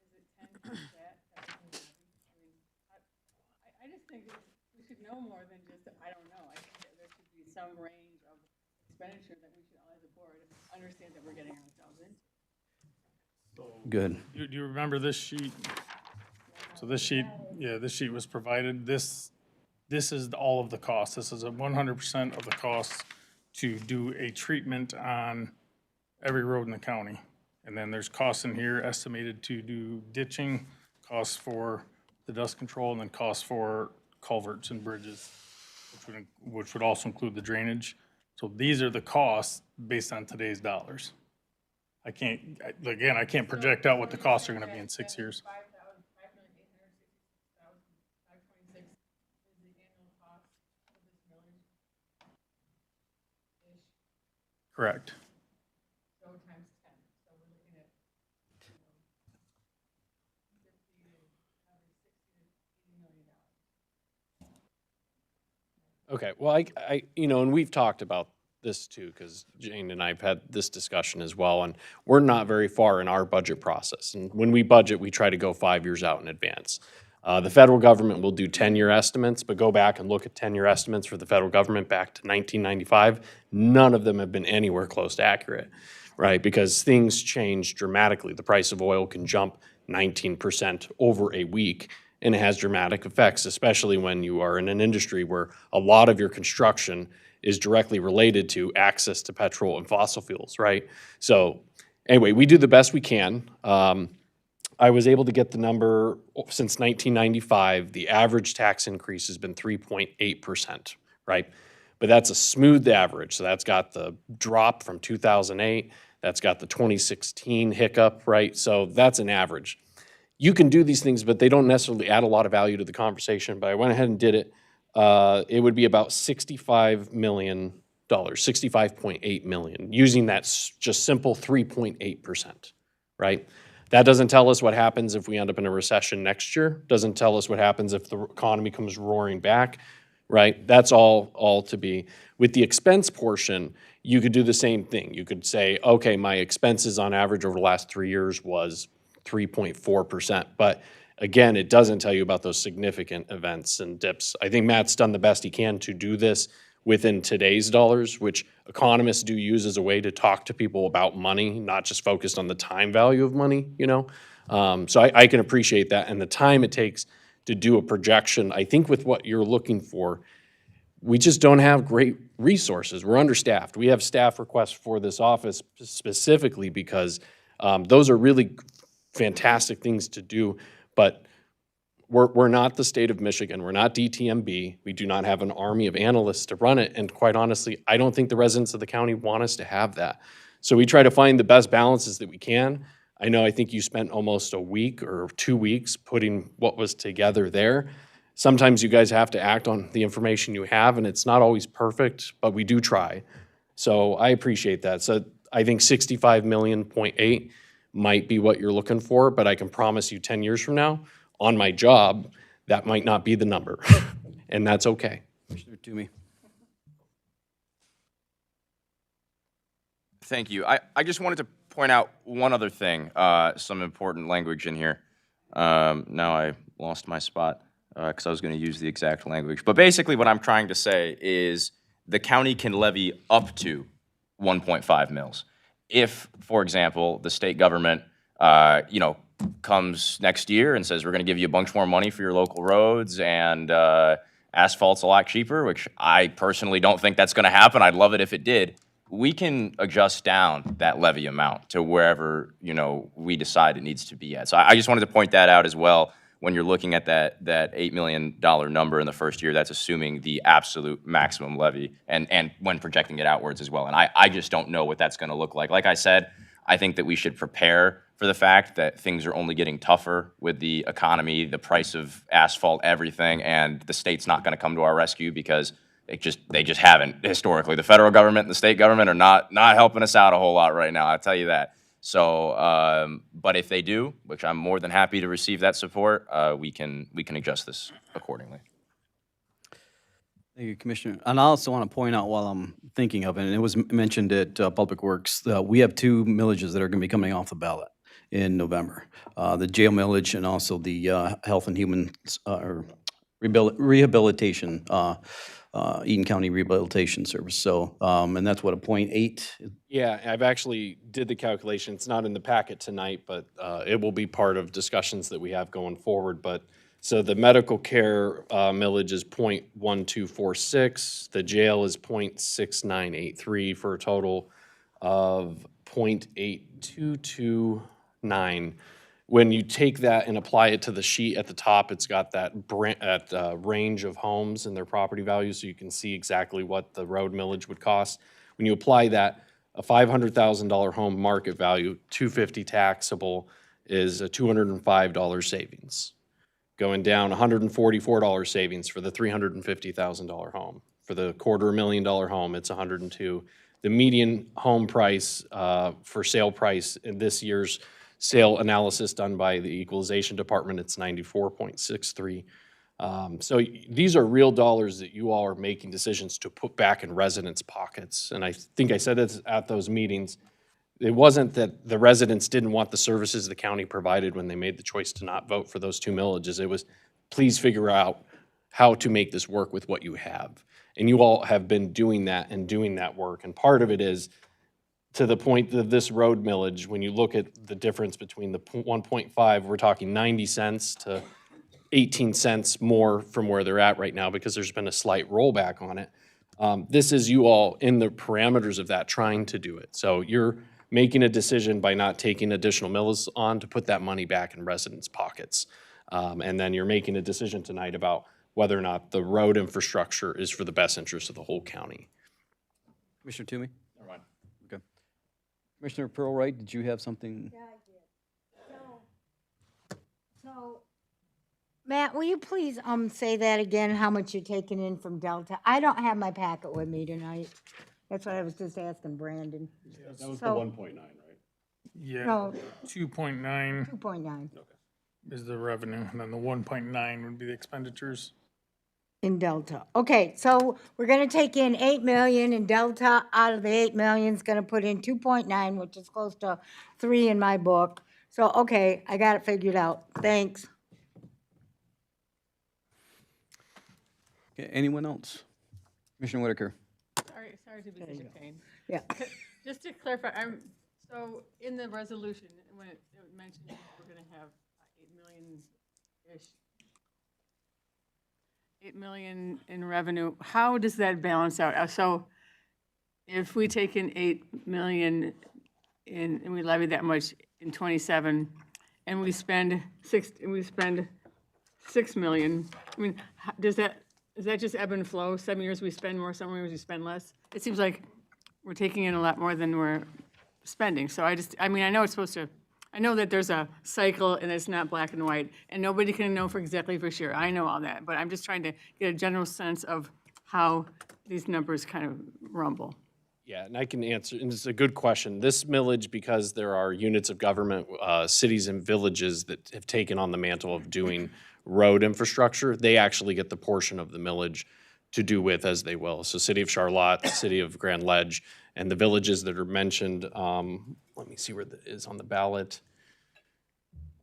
Is it 10 times that? I just think that we should know more than just, I don't know. I think that there should be some range of expenditure that we should all as a board understand that we're getting ourselves into. Good. Do you remember this sheet? So this sheet, this sheet was provided. This is all of the costs. This is 100% of the costs to do a treatment on every road in the county. And then there's costs in here estimated to do ditching, costs for the dust control, and then costs for culverts and bridges, which would also include the drainage. So these are the costs based on today's dollars. I can't project out what the costs are gonna be in 6 years. Correct. So times 10, so we're looking at, 50 to $60 to $80 million. Okay, well, and we've talked about this too, because Jane and I have had this discussion as well, and we're not very far in our budget process. And when we budget, we try to go 5 years out in advance. The federal government will do 10-year estimates, but go back and look at 10-year estimates for the federal government back to 1995. None of them have been anywhere close to accurate, right? Because things change dramatically. The price of oil can jump 19% over a week, and it has dramatic effects, especially when you are in an industry where a lot of your construction is directly related to access to petrol and fossil fuels, right? So anyway, we do the best we can. I was able to get the number since 1995. The average tax increase has been 3.8%, right? But that's a smooth average. So that's got the drop from 2008. That's got the 2016 hiccup, right? So that's an average. You can do these things, but they don't necessarily add a lot of value to the conversation. But I went ahead and did it. It would be about $65 million, $65.8 million, using that just simple 3.8%, right? That doesn't tell us what happens if we end up in a recession next year. Doesn't tell us what happens if the economy comes roaring back, right? That's all to be. With the expense portion, you could do the same thing. You could say, okay, my expenses on average over the last 3 years was 3.4%. But again, it doesn't tell you about those significant events and dips. I think Matt's done the best he can to do this within today's dollars, which economists do use as a way to talk to people about money, not just focused on the time value of money, So I can appreciate that. And the time it takes to do a projection, I think with what you're looking for, we just don't have great resources. We're understaffed. We have staff requests for this office specifically because those are really fantastic things to do, but we're not the state of Michigan. We're not DTMB. We do not have an army of analysts to run it, and quite honestly, I don't think the residents of the county want us to have that. So we try to find the best balances that we can. I think you spent almost a week or 2 weeks putting what was together there. Sometimes you guys have to act on the information you have, and it's not always perfect, but we do try. So I appreciate that. So I think 65.8 million might be what you're looking for, but I can promise you 10 years from now, on my job, that might not be the number, and that's okay. Commissioner Toomey. Thank you. I just wanted to point out one other thing, some important language in here. Now I lost my spot because I was going to use the exact language. But basically what I'm trying to say is the county can levy up to 1.5 mils. if, for example, the state government, comes next year and says, we're going to give you a bunch more money for your local roads and asphalt's a lot cheaper, which I personally don't think that's going to happen. I'd love it if it did. We can adjust down that levy amount to wherever, we decide it needs to be at. So I just wanted to point that out as well. When you're looking at that $8 million number in the first year, that's assuming the absolute maximum levy and when projecting it outwards as well. And I just don't know what that's going to look like. Like I said, I think that we should prepare for the fact that things are only getting tougher with the economy, the price of asphalt, everything, and the state's not going to come to our rescue because they just haven't historically. The federal government and the state government are not helping us out a whole lot right now, I'll tell you that. So, but if they do, which I'm more than happy to receive that support, we can adjust this accordingly. Thank you, Commissioner. And I also want to point out while I'm thinking of it, and it was mentioned at Public Works, we have 2 millages that are going to be coming off the ballot in November. The jail millage and also the Health and Human or Rehabilitation, Eaton County Rehabilitation Service. So, and that's what, a .8? Yeah, I've actually did the calculation. It's not in the packet tonight, but it will be part of discussions that we have going forward. But so the medical care millage is .1246. The jail is .6983 for a total of .8229. When you take that and apply it to the sheet at the top, it's got that range of homes and their property values, so you can see exactly what the road millage would cost. When you apply that, a $500,000 home market value, $250 taxable, is a $205 savings. Going down, $144 savings for the $350,000 home. For the $250,000 home, it's $102. The median home price for sale price in this year's sale analysis done by the Equalization Department, it's 94.63. So these are real dollars that you all are making decisions to put back in residents' pockets. And I think I said this at those meetings. It wasn't that the residents didn't want the services the county provided when they made the choice to not vote for those 2 millages. It was, please figure out how to make this work with what you have. And you all have been doing that and doing that work. And part of it is, to the point of this road millage, when you look at the difference between the 1.5, we're talking 90 cents to 18 cents more from where they're at right now because there's been a slight rollback on it. This is you all in the parameters of that trying to do it. So you're making a decision by not taking additional mills on to put that money back in residents' pockets. And then you're making a decision tonight about whether or not the road infrastructure is for the best interest of the whole county. Commissioner Toomey? Okay. Commissioner Pearlwright, did you have something? Yeah, I did. So, Matt, will you please say that again, how much you're taking in from Delta? I don't have my packet with me tonight. That's what I was just asking Brandon. That was the So- 1.9, right? Yeah, No, 2.9 2.9 is the revenue, and then the 1.9 would be the expenditures. in Delta. Okay, so we're gonna take in 8 million in Delta. Out of the 8 million, is gonna put in 2.9, which is close to 3 in my book. So, okay, I got it figured out. Thanks. Okay, anyone else? Commissioner Whitaker? Sorry to be such a pain. Yeah. Just to clarify, so in the resolution, when it mentioned we're gonna have 8 million-ish, 8 million in revenue, how does that balance out? So if we take in 8 million and we levy that much in '27, and we spend 6 million, I mean, is that just ebb and flow? Some years we spend more, some years we spend less? It seems like we're taking in a lot more than we're spending. So I know it's supposed to, I know that there's a cycle and it's not black and white, and nobody can know for exactly for sure. I know all that, but I'm just trying to get a general sense of how these numbers kind of rumble. Yeah, and I can answer, and it's a good question. This millage, because there are units of government, cities and villages that have taken on the mantle of doing road infrastructure, they actually get the portion of the millage to do with as they will. So City of Charlotte, City of Grand Ledge, and the villages that are mentioned, let me see where that is on the ballot.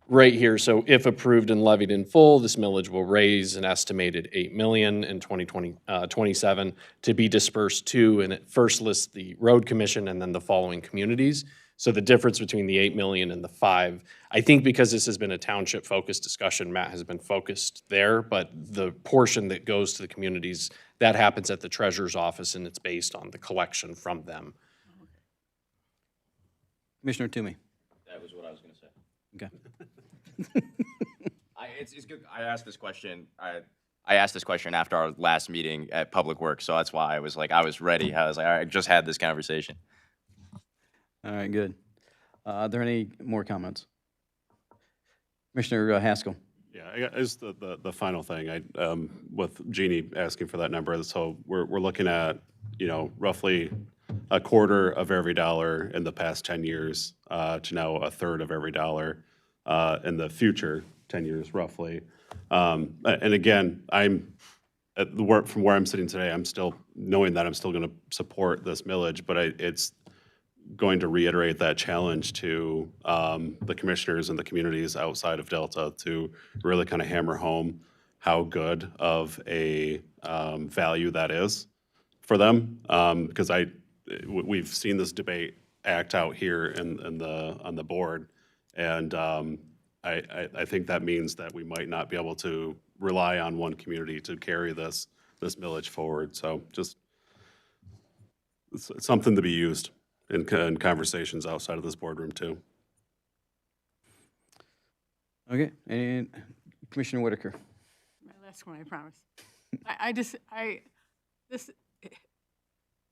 right here, so if approved and levied in full, this millage will raise an estimated 8 million in 27 to be dispersed to, and it first lists the road commission and then the following communities. So the difference between the 8 million and the 5, I think because this has been a township-focused discussion, Matt has been focused there, but the portion that goes to the communities, that happens at the treasurer's office, and it's based on the collection from them. Commissioner Toomey. That was what I was gonna say. Okay. It's good. I asked this question. I asked this question after our last meeting at Public Works, so that's why I was ready. I was like, I just had this conversation. All right, good. Are there any more comments? Commissioner Haskell. Yeah, I guess the final thing, with Jeannie asking for that number, so we're looking at, roughly a quarter of every dollar in the past 10 years to now a third of every dollar in the future 10 years, roughly. And again, from where I'm sitting today, I'm still knowing that I'm still going to support this millage, but it's going to reiterate that challenge to the commissioners and the communities outside of Delta to really kind of hammer home how good of a value that is for them. Because we've seen this debate act out here on the board, and I think that means that we might not be able to rely on one community to carry this millage forward. So just it's something to be used in conversations outside of this boardroom too. Okay, and Commissioner Whitaker. My last one, I promise.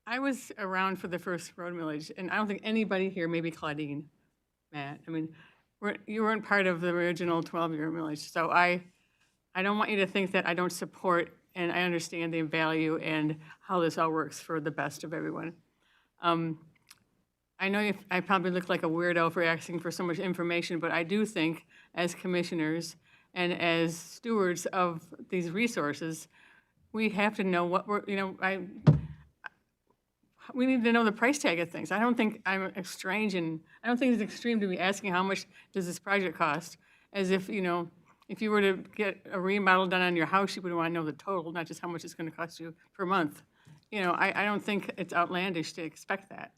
I was around for the first road millage, and I don't think anybody here, maybe Claudine, Matt, I mean, you weren't part of the original 12-year millage, so I don't want you to think that I don't support, and I understand the value and how this all works for the best of everyone. I know I probably look like a weirdo for asking for so much information, but I do think as commissioners and as stewards of these resources, we have to know what we need to know the price tag of things. I don't think I'm strange, and I don't think it's extreme to be asking how much does this project cost, as if, if you were to get a remodel done on your house, you would want to know the total, not just how much it's going to cost you per month. I don't think it's outlandish to expect that.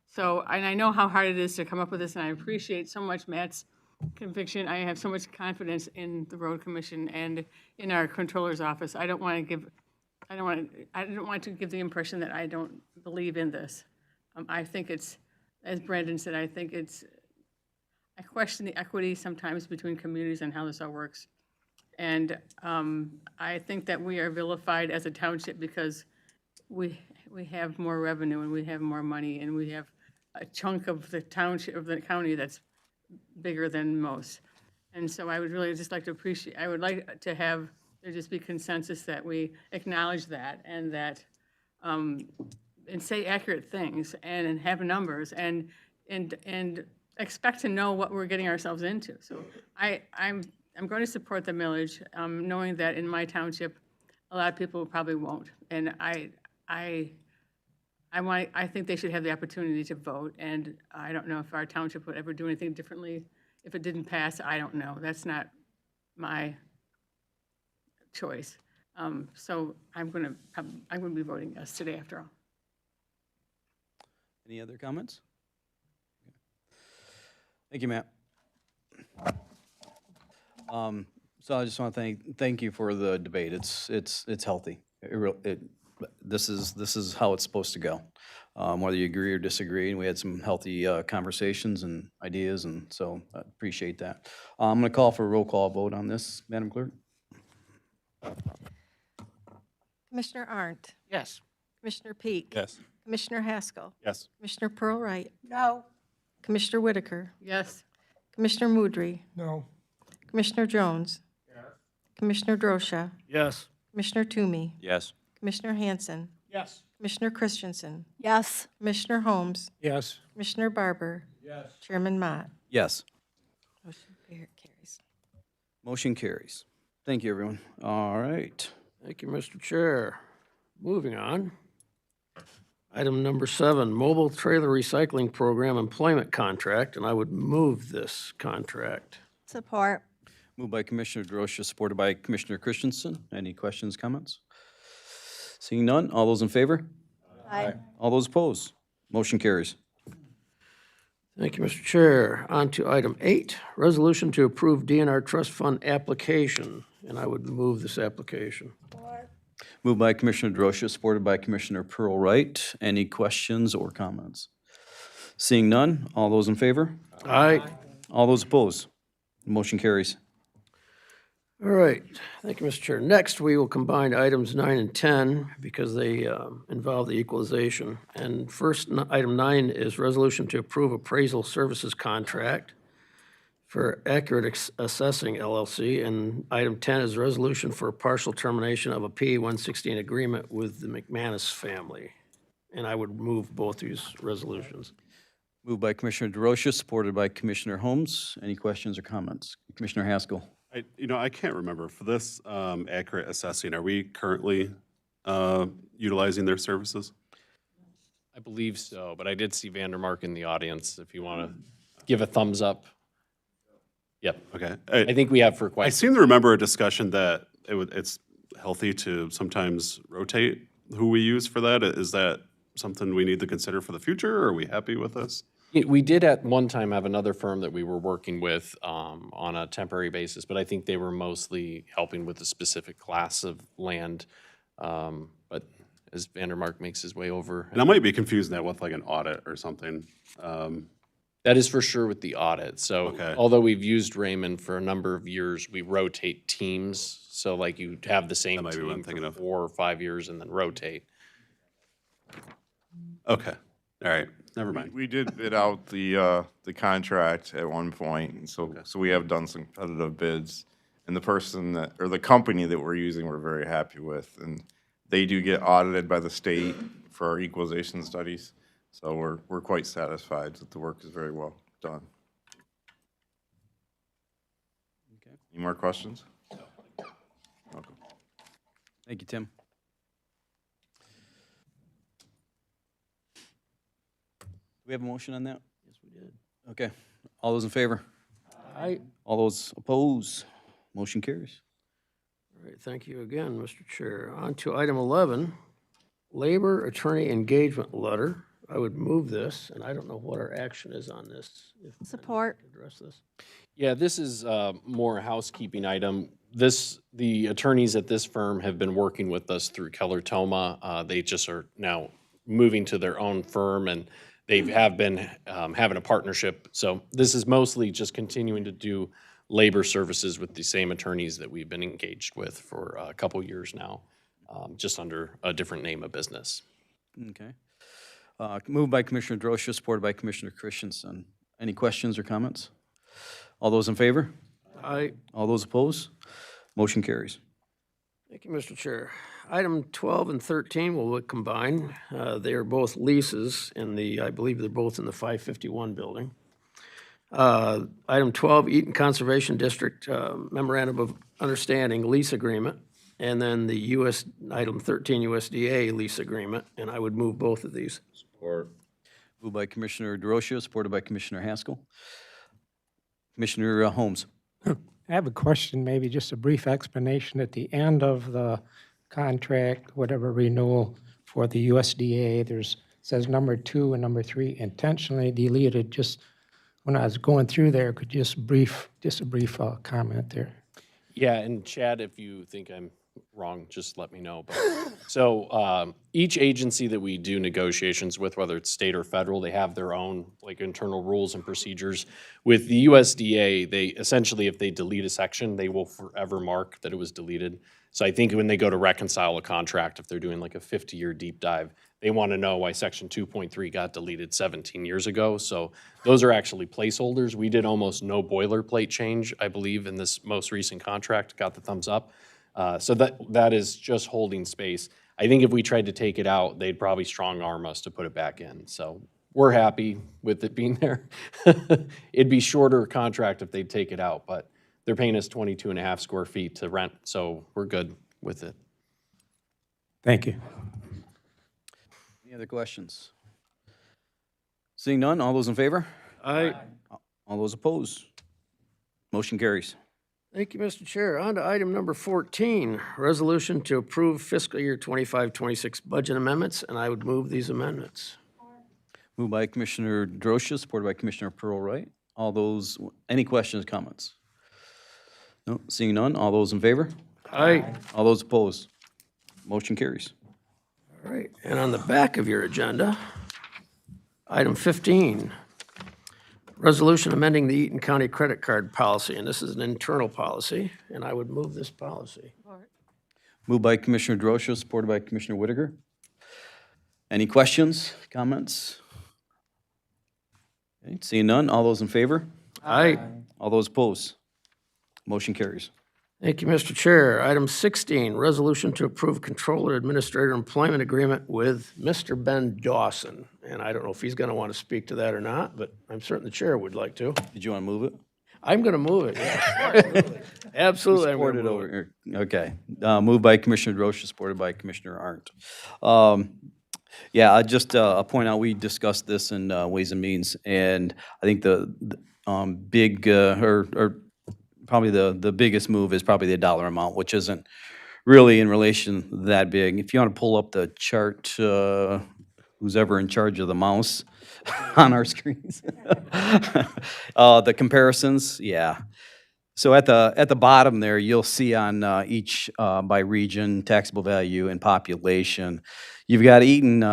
So, and I know how hard it is to come up with this, and I appreciate so much Matt's conviction. I have so much confidence in the road commission and in our controller's office. I don't want to give the impression that I don't believe in this. I think it's, as Brandon said, I question the equity sometimes between communities and how this all works. And I think that we are vilified as a township because we have more revenue and we have more money and we have a chunk of the township, of the county that's bigger than most. And so I would really just like to I would like to have there just be consensus that we acknowledge that and that, and say accurate things and have numbers and expect to know what we're getting ourselves into. So I'm going to support the millage, knowing that in my township, a lot of people probably won't. And I think they should have the opportunity to vote, and I don't know if our township would ever do anything differently. If it didn't pass, I don't know. That's not my choice. So I'm going to be voting yes today after all. Any other comments? Thank you, Matt. So I just want to thank you for the debate. It's healthy. This is how it's supposed to go, whether you agree or disagree. And we had some healthy conversations and ideas, and so I appreciate that. I'm going to call for a roll call vote on this, Madam Clerk. Commissioner Arndt. Yes. Commissioner Peak. Yes. Commissioner Haskell. Yes. Commissioner Pearl Wright. No. Commissioner Whitaker. Yes. Commissioner Mudry. No. Commissioner Jones. Commissioner Drosha. Yes. Commissioner Toomey. Yes. Commissioner Hanson. Yes. Commissioner Christensen. Yes. Commissioner Holmes. Yes. Commissioner Barber. Yes. Chairman Mott. Yes. Motion carries. Motion carries. Thank you, everyone. All right. Thank you, Mr. Chair. Moving on. Item number 7, Mobile Trailer Recycling Program Employment Contract, and I would move this contract. Support. Moved by Commissioner DeRosa, supported by Commissioner Christensen. Any questions, comments? Seeing none, all those in favor? Aye. All those opposed? Motion carries. Thank you, Mr. Chair. On to item 8, resolution to approve DNR Trust Fund application, and I would move this application. Moved by Commissioner DeRosa, supported by Commissioner Pearl Wright. Any questions or comments? Seeing none, all those in favor? Aye. All those opposed? Motion carries. All right, thank you, Mr. Chair. Next, we will combine items 9 and 10 because they involve the equalization. And first, item 9 is resolution to approve appraisal services contract for Accurate Assessing LLC. And item 10 is resolution for partial termination of a P-116 agreement with the McManus family. And I would move both these resolutions. Moved by Commissioner DeRosa, supported by Commissioner Holmes. Any questions or comments? Commissioner Haskell. I can't remember. For this Accurate Assessing, are we currently utilizing their services? I believe so, but I did see Vandermark in the audience, if you want to give a thumbs up. Yep, Okay. I think we have for I quite, seem to remember a discussion that it's healthy to sometimes rotate who we use for that. Is that something we need to consider for the future, or are we happy with this? we did at one time have another firm that we were working with on a temporary basis, but I think they were mostly helping with a specific class of land. But as Vandermark makes his way over. And I might be confusing that with like an audit or something. That is for sure with the audit. So Okay. although we've used Raymond for a number of years, we rotate teams. So like you have the same That might be what I'm team thinking for of. 4 or 5 years and then rotate. Okay, all right, never mind. We did bid out the contract at one point, and so we have done some competitive bids. And the person that, or the company that we're using, we're very happy with. And they do get audited by the state for our equalization studies. So we're quite satisfied that the work is very well done. Okay. Any more questions? Welcome. Thank you, Tim. Do we have a motion on that? Yes, we did. Okay. All those in favor? Aye. All those opposed? Motion carries. All right, thank you again, Mr. Chair. On to item 11, labor attorney engagement letter. I would move this, and I don't know what our action is on this. If I Support. can Address this. Yeah, this is more a housekeeping item. The attorneys at this firm have been working with us through Keller Toma. They just are now moving to their own firm, and they have been having a partnership. So this is mostly just continuing to do labor services with the same attorneys that we've been engaged with for a couple years now, just under a different name of business. Okay. Moved by Commissioner DeRosa, supported by Commissioner Christensen. Any questions or comments? All those in favor? Aye. All those opposed? Motion carries. Thank you, Mr. Chair. Item 12 and 13 will combine. They are both leases I believe they're both in the 551 building. Item 12, Eaton Conservation District Memorandum of Understanding Lease Agreement, and then the item 13 USDA lease agreement, and I would move both of these. Support. Moved by Commissioner DeRosa, supported by Commissioner Haskell. Commissioner Holmes. I have a question, maybe just a brief explanation at the end of the contract, whatever renewal for the USDA. Says number 2 and number 3 intentionally deleted. Just when I was going through there, could you just a brief comment there? Yeah, and Chad, if you think I'm wrong, just let me know. But, so each agency that we do negotiations with, whether it's state or federal, they have their own like internal rules and procedures. With the USDA, they essentially, if they delete a section, they will forever mark that it was deleted. So I think when they go to reconcile a contract, if they're doing like a 50-year deep dive, they want to know why section 2.3 got deleted 17 years ago. So those are actually placeholders. We did almost no boilerplate change, I believe, in this most recent contract, got the thumbs up. So that is just holding space. I think if we tried to take it out, they'd probably strong arm us to put it back in. So we're happy with it being there. It'd be shorter contract if they'd take it out, but they're paying us 22.5 square feet to rent, so we're good with it. Thank you. Any other questions? Seeing none, all those in favor? Aye. All those opposed? Motion carries. Thank you, Mr. Chair. On to item number 14, resolution to approve fiscal year 25-26 budget amendments, and I would move these amendments. Moved by Commissioner Drosha, supported by Commissioner Pearl Wright. All those, any questions, comments? No, seeing none, all those in favor? Aye. All those opposed? Motion carries. All right, and on the back of your agenda, item 15, resolution amending the Eaton County credit card policy, and this is an internal policy, and I would move this policy. Moved by Commissioner Drosha, supported by Commissioner Whitaker. Any questions, comments? Okay, seeing none, all those in favor? Aye. All those opposed? Motion carries. Thank you, Mr. Chair. Item 16, resolution to approve controller administrator employment agreement with Mr. Ben Dawson. And I don't know if he's going to want to speak to that or not, but I'm certain the chair would like to. Did you want to move it? I'm going to move it, yes. Absolutely. I'm Support gonna it move over here. Okay. Moved by Commissioner Drosha, supported by Commissioner Arndt. Yeah, I just point out, we discussed this in Ways and Means, and I think the big, or probably the biggest move is probably the dollar amount, which isn't really in relation that big. If you want to pull up the chart, who's ever in charge of the mouse on our screens. The comparisons, yeah. So at the bottom there, you'll see on each by region, taxable value, and population, you've got Eaton,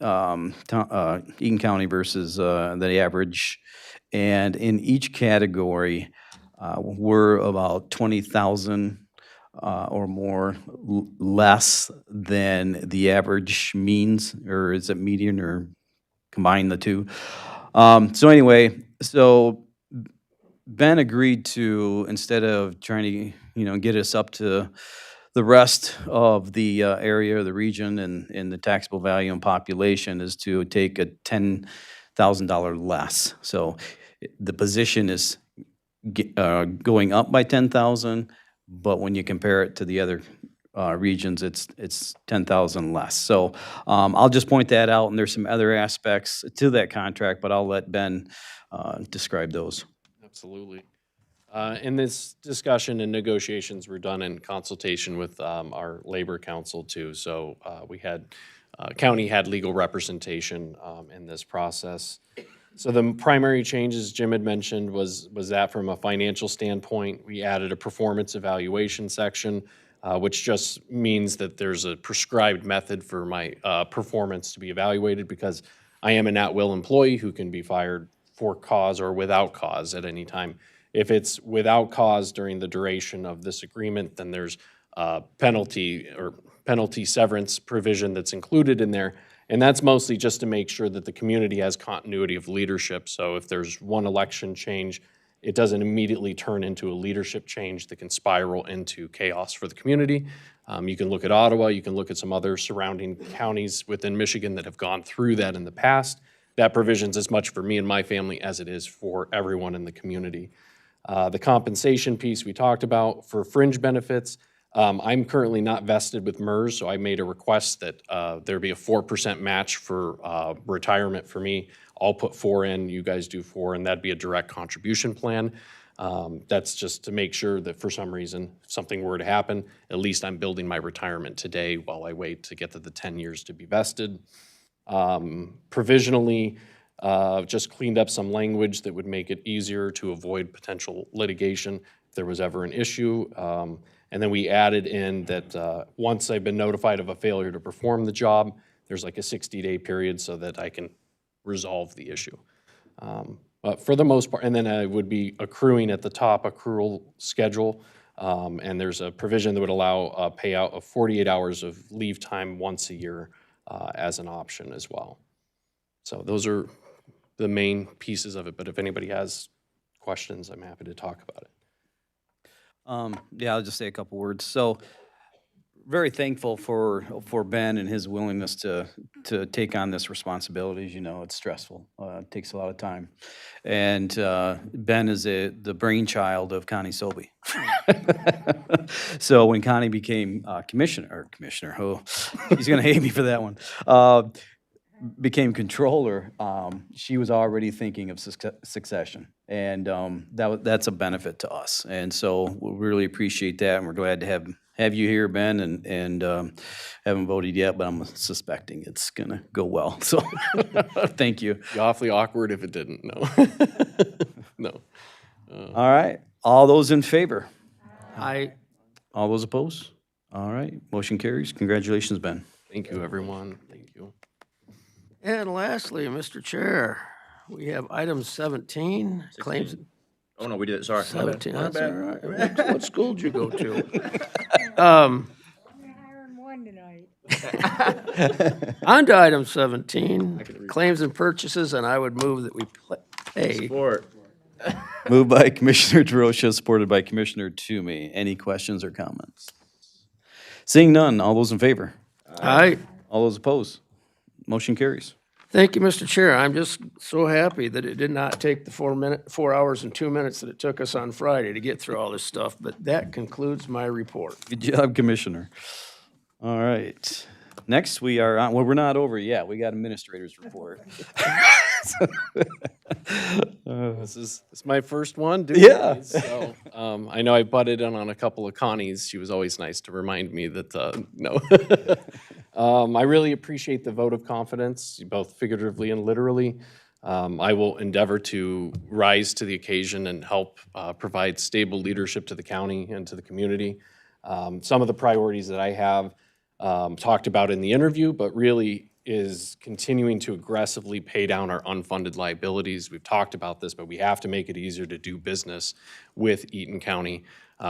Eaton County versus the average, and in each category, we're about 20,000 or more less than the average means, or is it median, or combine the two? So anyway, so Ben agreed to, instead of trying to, get us up to the rest of the area, the region, and the taxable value and population, is to take a $10,000 less. So the position is going up by 10,000, but when you compare it to the other regions, it's 10,000 less. So I'll just point that out, and there's some other aspects to that contract, but I'll let Ben describe those. Absolutely. In this discussion and negotiations were done in consultation with our labor council too. So we had, county had legal representation in this process. So the primary changes Jim had mentioned was that from a financial standpoint, we added a performance evaluation section, which just means that there's a prescribed method for my performance to be evaluated, because I am an at-will employee who can be fired for cause or without cause at any time. If it's without cause during the duration of this agreement, then there's a penalty severance provision that's included in there. And that's mostly just to make sure that the community has continuity of leadership. So if there's one election change, it doesn't immediately turn into a leadership change that can spiral into chaos for the community. You can look at Ottawa, you can look at some other surrounding counties within Michigan that have gone through that in the past. That provision's as much for me and my family as it is for everyone in the community. The compensation piece we talked about for fringe benefits, I'm currently not vested with MERS, so I made a request that there be a 4% match for retirement for me. I'll put 4 in, you guys do 4, and that'd be a direct contribution plan. That's just to make sure that for some reason, if something were to happen, at least I'm building my retirement today while I wait to get to the 10 years to be vested. Provisionally, just cleaned up some language that would make it easier to avoid potential litigation if there was ever an issue. And then we added in that once I've been notified of a failure to perform the job, there's like a 60-day period so that I can resolve the issue. But for the most part, and then I would be accruing at the top accrual schedule. And there's a provision that would allow a payout of 48 hours of leave time once a year as an option as well. So those are the main pieces of it. But if anybody has questions, I'm happy to talk about it. Yeah, I'll just say a couple words. So, very thankful for Ben and his willingness to take on this responsibility. As you know, it's stressful. It takes a lot of time. And Ben is the brainchild of Connie Sobey. So when Connie became commissioner, oh, he's going to hate me for that one. became controller, she was already thinking of succession. And that's a benefit to us. And so we really appreciate that, and we're glad to have you here, Ben, and haven't voted yet, but I'm suspecting it's gonna go well. So, thank you. Be awfully awkward if it didn't, no. No. All right, all those in favor? I, All those opposed? All right, motion carries. Congratulations, Ben. Thank you, everyone. Thank you. and lastly, Mr. Chair, we have item 17, claims. Oh, no, we did it, sorry. 17, that's all right. What school did you go to? Hiring one tonight. On to item 17, claims and purchases, and I would move that we pay. Support. Moved by Commissioner DeRosa, supported by Commissioner Toomey. Any questions or comments? Seeing none, all those in favor? Aye. All those opposed? Motion carries. Thank you, Mr. Chair. I'm just so happy that it did not take the 4 hours and 2 minutes that it took us on Friday to get through all this stuff, but that concludes my report. Good job, Commissioner. All right. Next, we are on, well, we're not over yet. We got administrator's report. This is my first one doing Yeah. these, so, I know I butted in on a couple of Connie's. She was always nice to remind me that, no. I really appreciate the vote of confidence, both figuratively and literally. I will endeavor to rise to the occasion and help provide stable leadership to the county and to the community. Some of the priorities that I have talked about in the interview, but really is continuing to aggressively pay down our unfunded liabilities. We've talked about this, but we have to make it easier to do business with Eaton County.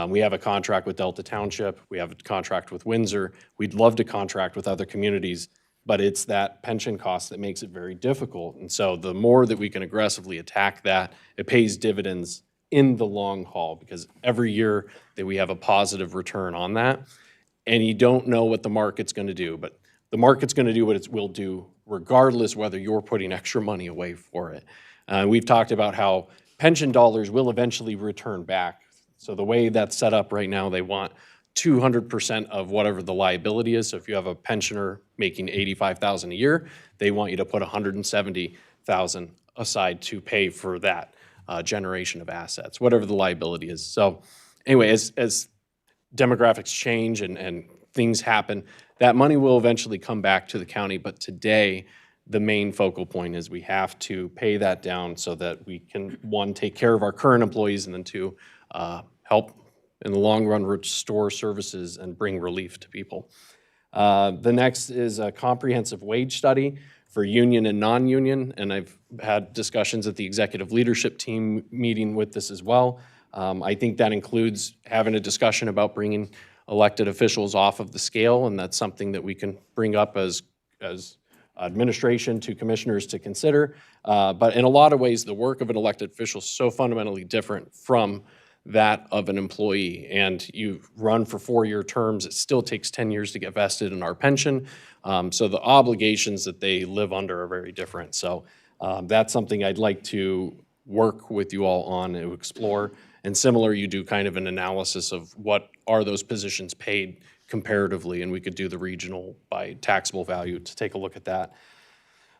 We have a contract with Delta Township. We have a contract with Windsor. We'd love to contract with other communities, but it's that pension cost that makes it very difficult. And so the more that we can aggressively attack that, it pays dividends in the long haul, because every year that we have a positive return on that, and you don't know what the market's going to do, but the market's going to do what it will do regardless whether you're putting extra money away for it. We've talked about how pension dollars will eventually return back. So the way that's set up right now, they want 200% of whatever the liability is. So if you have a pensioner making $85,000 a year, they want you to put $170,000 aside to pay for that generation of assets, whatever the liability is. So anyway, as demographics change and things happen, that money will eventually come back to the county. But today, the main focal point is we have to pay that down so that we can, one, take care of our current employees, and then two, help in the long run restore services and bring relief to people. The next is a comprehensive wage study for union and non-union, and I've had discussions at the executive leadership team meeting with this as well. I think that includes having a discussion about bringing elected officials off of the scale, and that's something that we can bring up as administration to commissioners to consider. But in a lot of ways, the work of an elected official is so fundamentally different from that of an employee. And you run for 4-year terms, it still takes 10 years to get vested in our pension. So the obligations that they live under are very different. So that's something I'd like to work with you all on to explore. And similar, you do kind of an analysis of what are those positions paid comparatively, and we could do the regional by taxable value to take a look at that.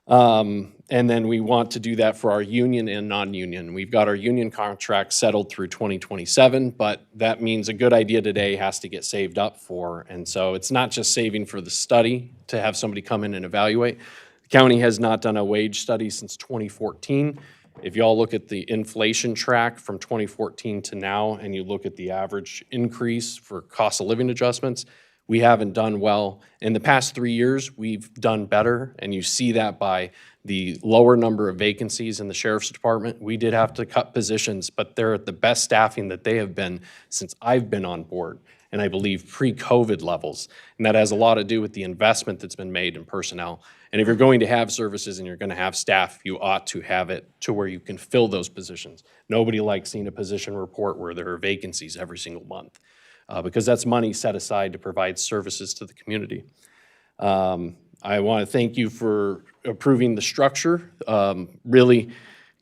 And then we want to do that for our union and non-union. We've got our union contract settled through 2027, but that means a good idea today has to get saved up for. And so it's not just saving for the study to have somebody come in and evaluate. The county has not done a wage study since 2014. If y'all look at the inflation track from 2014 to now, and you look at the average increase for cost of living adjustments, we haven't done well. In the past 3 years, we've done better, and you see that by the lower number of vacancies in the sheriff's department. We did have to cut positions, but they're at the best staffing that they have been since I've been on board, and I believe pre-COVID levels. And that has a lot to do with the investment that's been made in personnel. And if you're going to have services and you're going to have staff, you ought to have it to where you can fill those positions. Nobody likes seeing a position report where there are vacancies every single month, because that's money set aside to provide services to the community. I want to thank you for approving the structure. Really,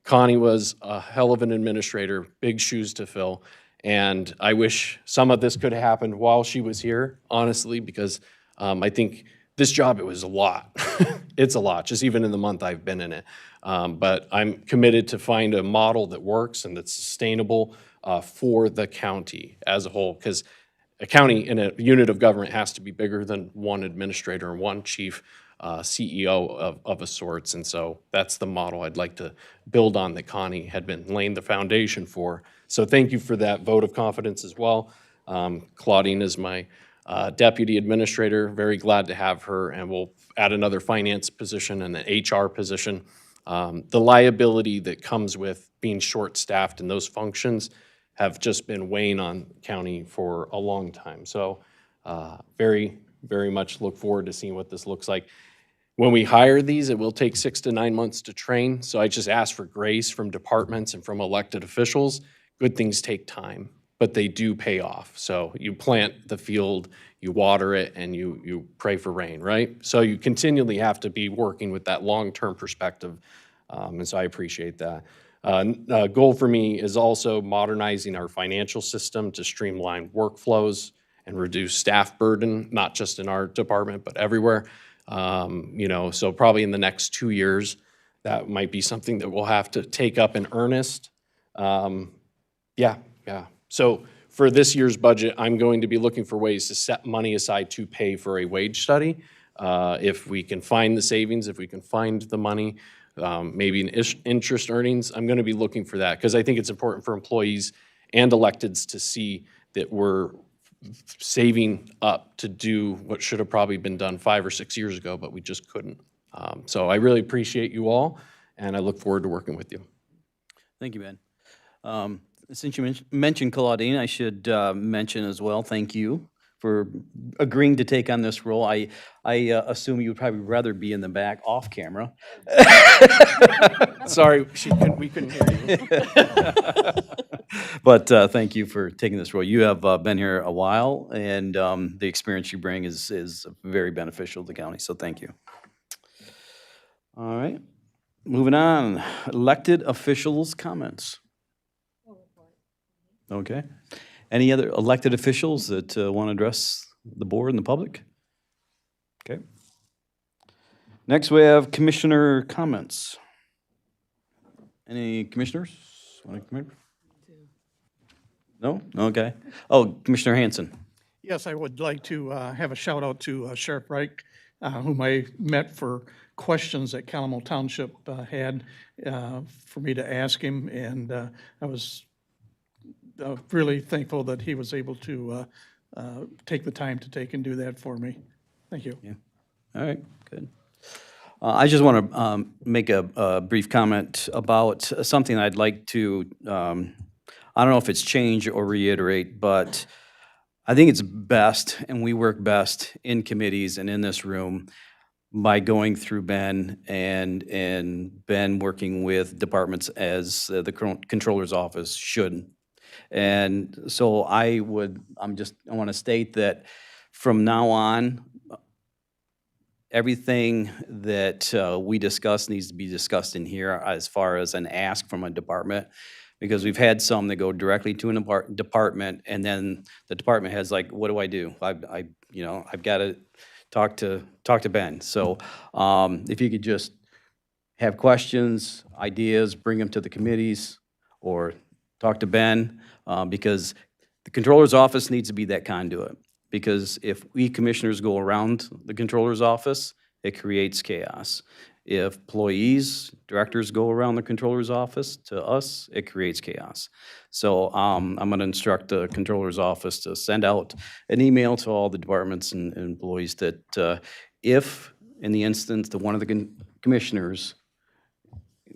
Connie was a hell of an administrator, big shoes to fill. And I wish some of this could have happened while she was here, honestly, because I think this job, it was a lot. it's a lot, just even in the month I've been in it. But I'm committed to find a model that works and that's sustainable for the county as a whole, because a county and a unit of government has to be bigger than one administrator and one chief CEO of a sorts. And so that's the model I'd like to build on that Connie had been laying the foundation for. So thank you for that vote of confidence as well. Claudine is my deputy administrator. Very glad to have her, and we'll add another finance position and an HR position. The liability that comes with being short-staffed in those functions have just been weighing on county for a long time. So very, very much look forward to seeing what this looks like. When we hire these, it will take 6 to 9 months to train. So I just ask for grace from departments and from elected officials. Good things take time, but they do pay off. So you plant the field, you water it, and you pray for rain, right? So you continually have to be working with that long-term perspective. And so I appreciate that. A goal for me is also modernizing our financial system to streamline workflows and reduce staff burden, not just in our department, but everywhere. So probably in the next 2 years, that might be something that we'll have to take up in earnest. So for this year's budget, I'm going to be looking for ways to set money aside to pay for a wage study. If we can find the savings, if we can find the money, maybe in interest earnings, I'm going to be looking for that, because I think it's important for employees and electeds to see that we're saving up to do what should have probably been done 5 or 6 years ago, but we just couldn't. So I really appreciate you all, and I look forward to working with you. Thank you, Ben. Since you mentioned Claudine, I should mention as well, thank you for agreeing to take on this role. I assume you would probably rather be in the back off camera. Sorry, we couldn't hear you. But thank you for taking this role. You have been here a while, and the experience you bring is very beneficial to the county, so thank you. All right, moving on. Elected officials' comments. Okay. Any other elected officials that want to address the board and the public? Okay. Next, we have commissioner comments. Any commissioners want to come in? No? Okay. Oh, Commissioner Hanson. Yes, I would like to have a shout out to Sheriff Reich, whom I met for questions that Calamore Township had for me to ask him, and I was really thankful that he was able to take the time to take and do that for me. Thank you. Yeah. All right, good. I just want to make a brief comment about something I'd like to, I don't know if it's change or reiterate, but I think it's best, and we work best in committees and in this room by going through Ben and Ben working with departments as the Controller's Office should. And so I want to state that from now on, everything that we discuss needs to be discussed in here as far as an ask from a department, because we've had some that go directly to an department, and then the department has like, what do I do? I've got to talk to Ben. So if you could just have questions, ideas, bring them to the committees, or talk to Ben, because the Controller's Office needs to be that conduit. Because if we commissioners go around the Controller's Office, it creates chaos. If employees, directors go around the Controller's Office to us, it creates chaos. So I'm going to instruct the Controller's Office to send out an email to all the departments and employees that if, in the instance that one of the commissioners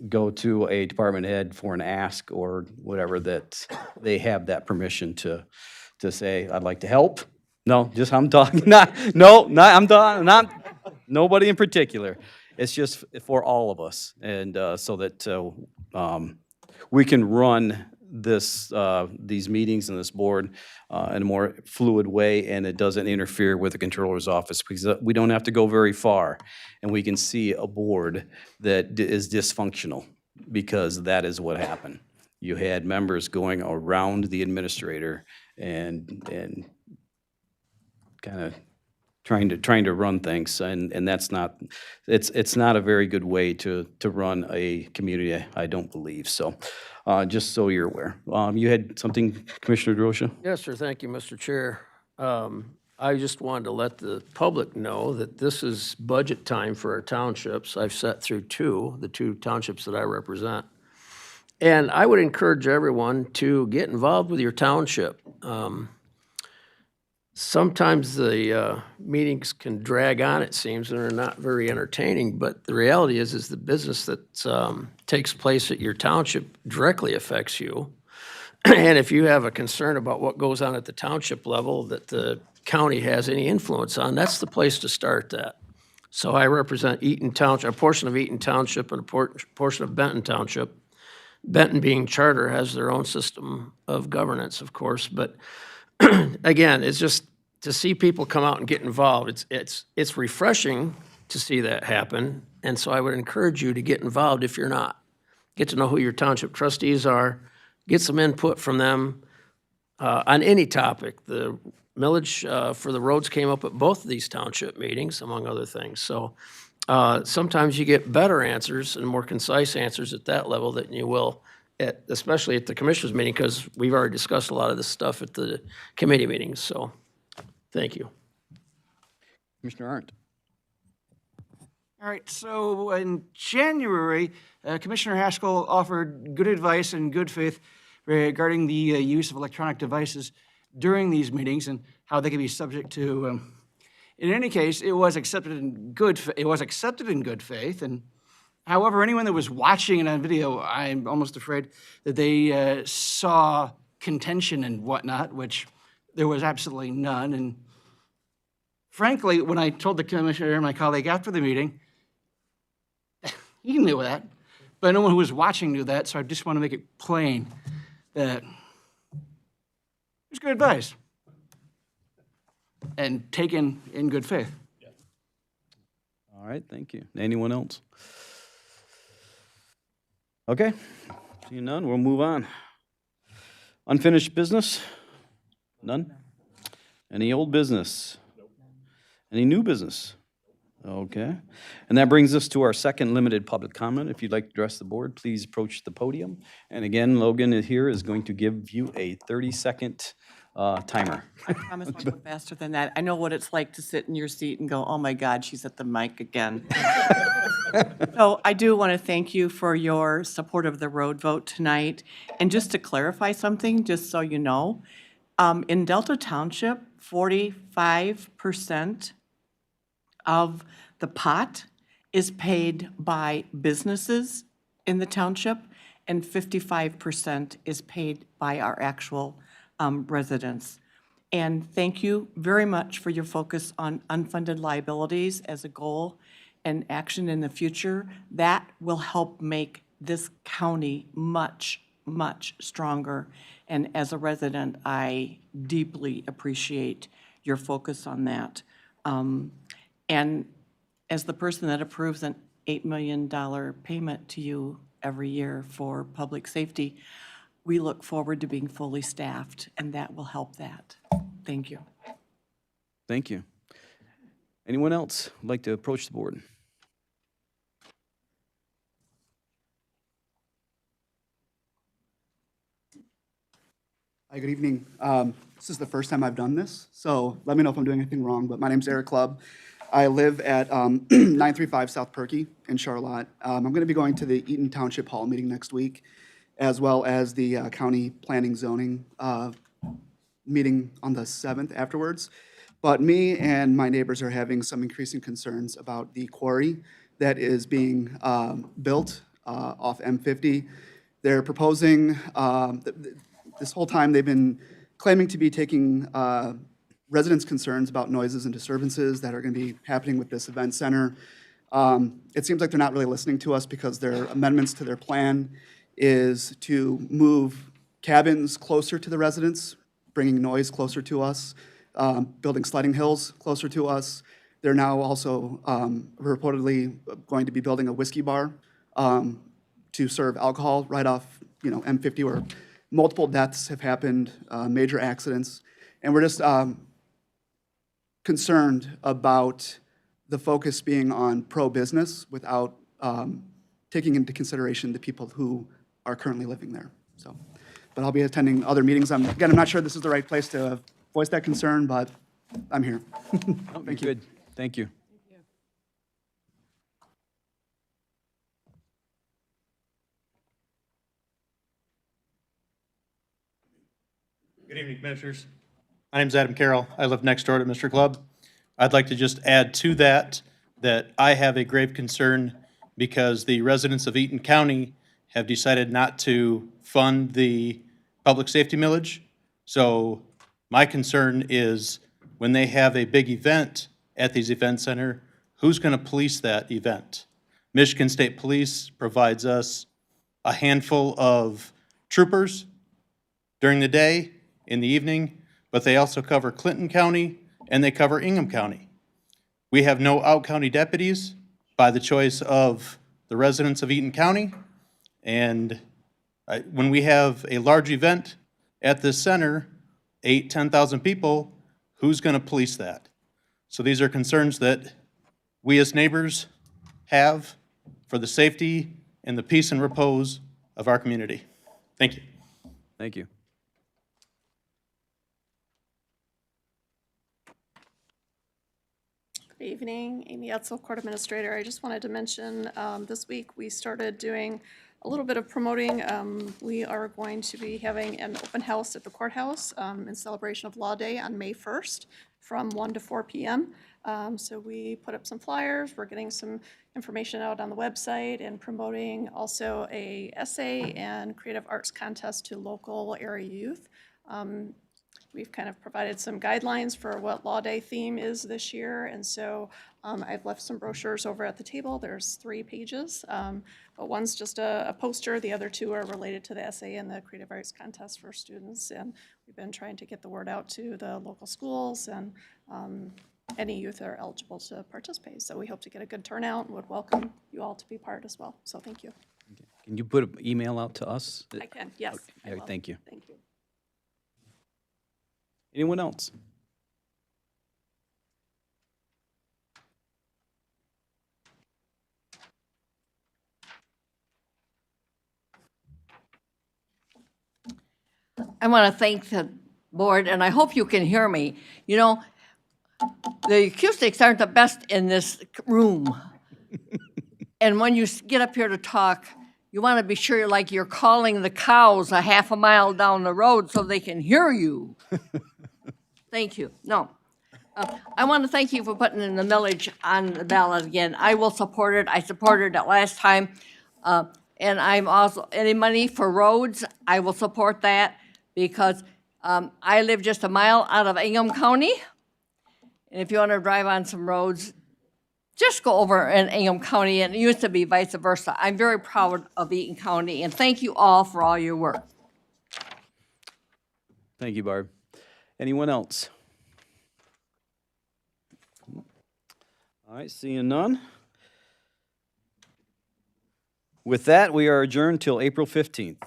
go to a department head for an ask or whatever, that they have that permission to say, I'd like to help. No, just I'm talking, I'm talking, not nobody in particular. It's just for all of us, and so that we can run these meetings and this board in a more fluid way, and it doesn't interfere with the Controller's Office, because we don't have to go very far, and we can see a board that is dysfunctional, because that is what happened. You had members going around the administrator and kind of trying to run things, and that's not, it's not a very good way to run a community, I don't believe. So, just so you're aware. You had something, Commissioner DeRosa? Yes, sir. Thank you, Mr. Chair. I just wanted to let the public know that this is budget time for our townships. I've sat through the two townships that I represent. And I would encourage everyone to get involved with your township. Sometimes the meetings can drag on, it seems, and are not very entertaining, but the reality is the business that takes place at your township directly affects you. And if you have a concern about what goes on at the township level that the county has any influence on, that's the place to start that. So I represent Eaton Township, a portion of Eaton Township and a portion of Benton Township. Benton, being charter, has their own system of governance, of course, but again, it's just to see people come out and get involved. It's refreshing to see that happen, and so I would encourage you to get involved if you're not. Get to know who your township trustees are, get some input from them on any topic. The millage for the roads came up at both of these township meetings, among other things. So sometimes you get better answers and more concise answers at that level than you will especially at the commissioners meeting, because we've already discussed a lot of this stuff at the committee meetings. So thank you. Commissioner Arndt? All right, so in January, Commissioner Haskell offered good advice and good faith regarding the use of electronic devices during these meetings and how they can be subject to. In any case, it was accepted in good. It was accepted in good faith, and however, anyone that was watching it on video, I'm almost afraid that they saw contention and whatnot, which there was absolutely none. And frankly, when I told the commissioner, my colleague, after the meeting, he knew that, but no one who was watching knew that, so I just want to make it plain that it was good advice and taken in good faith. All right, thank you. Anyone else? Okay, seeing none, we'll move on. Unfinished business? None? Any old business? Any new business? Okay, and that brings us to our second limited public comment. If you'd like to address the board, please approach the podium. And again, Logan is here is going to give you a 30-second timer. I promise I'll go faster than that. I know what it's like to sit in your seat and go, oh my God, she's at the mic again. So I do want to thank you for your support of the road vote tonight. And just to clarify something, just so you know, in Delta Township, 45% of the pot is paid by businesses in the township, and 55% is paid by our actual residents. And thank you very much for your focus on unfunded liabilities as a goal and action in the future. That will help make this county much, much stronger. And as a resident, I deeply appreciate your focus on that. And as the person that approves an $8 million payment to you every year for public safety, we look forward to being fully staffed, and that will help that. Thank you. Thank you. Anyone else would like to approach the board? Hi, good evening. This is the first time I've done this, so let me know if I'm doing anything wrong, but my name's Eric Clubb. I live at 935 South Perky in Charlotte. I'm going to be going to the Eaton Township Hall meeting next week, as well as the County Planning Zoning meeting on the 7th afterwards. But me and my neighbors are having some increasing concerns about the quarry that is being built off M50. They're proposing, this whole time they've been claiming to be taking residents' concerns about noises and disturbances that are going to be happening with this event center. It seems like they're not really listening to us because their amendments to their plan is to move cabins closer to the residents, bringing noise closer to us, building sledding hills closer to us. They're now also reportedly going to be building a whiskey bar to serve alcohol right off, M50, where multiple deaths have happened, major accidents, and we're just concerned about the focus being on pro-business without taking into consideration the people who are currently living there. So, but I'll be attending other meetings. Again, I'm not sure this is the right place to voice that concern, but I'm here. Thank you. Good, thank you. Good evening, Commissioners. My name's Adam Carroll. I live next door to Mr. Clubb. I'd like to just add to that I have a grave concern because the residents of Eaton County have decided not to fund the public safety millage. So my concern is when they have a big event at these event center, who's going to police that event? Michigan State Police provides us a handful of troopers during the day, in the evening, but they also cover Clinton County and they cover Ingham County. We have no out-county deputies by the choice of the residents of Eaton County. And when we have a large event at this center, 8,000, 10,000 people, who's going to police that? So these are concerns that we as neighbors have for the safety and the peace and repose of our community. Thank you. Thank you. Good evening, Amy Etzel, Court Administrator. I just wanted to mention this week we started doing a little bit of promoting. We are going to be having an open house at the courthouse in celebration of Law Day on May 1st from 1 to 4 p.m. So we put up some flyers. We're getting some information out on the website and promoting also a essay and creative arts contest to local area youth. We've kind of provided some guidelines for what Law Day theme is this year, and so I've left some brochures over at the table. There's 3 pages, but one's just a poster. The other 2 are related to the essay and the creative arts contest for students, and we've been trying to get the word out to the local schools, and any youth are eligible to participate. So we hope to get a good turnout and would welcome you all to be part as well. So thank you. Can you put an email out to us? I can, yes. I Yeah, will. thank you. Thank you. Anyone else? I want to thank the board, and I hope you can hear me. You know, the acoustics aren't the best in this room. And when you get up here to talk, you want to be sure you're calling the cows a half a mile down the road so they can hear you. Thank you. No. I want to thank you for putting in the millage on the ballot again. I will support it. I supported it last time. And I'm also, any money for roads, I will support that because I live just a mile out of Ingham County. And if you want to drive on some roads, just go over in Ingham County, and it used to be vice versa. I'm very proud of Eaton County, and thank you all for all your work. Thank you, Barb. Anyone else? All right, seeing none. With that, we are adjourned till April 15th.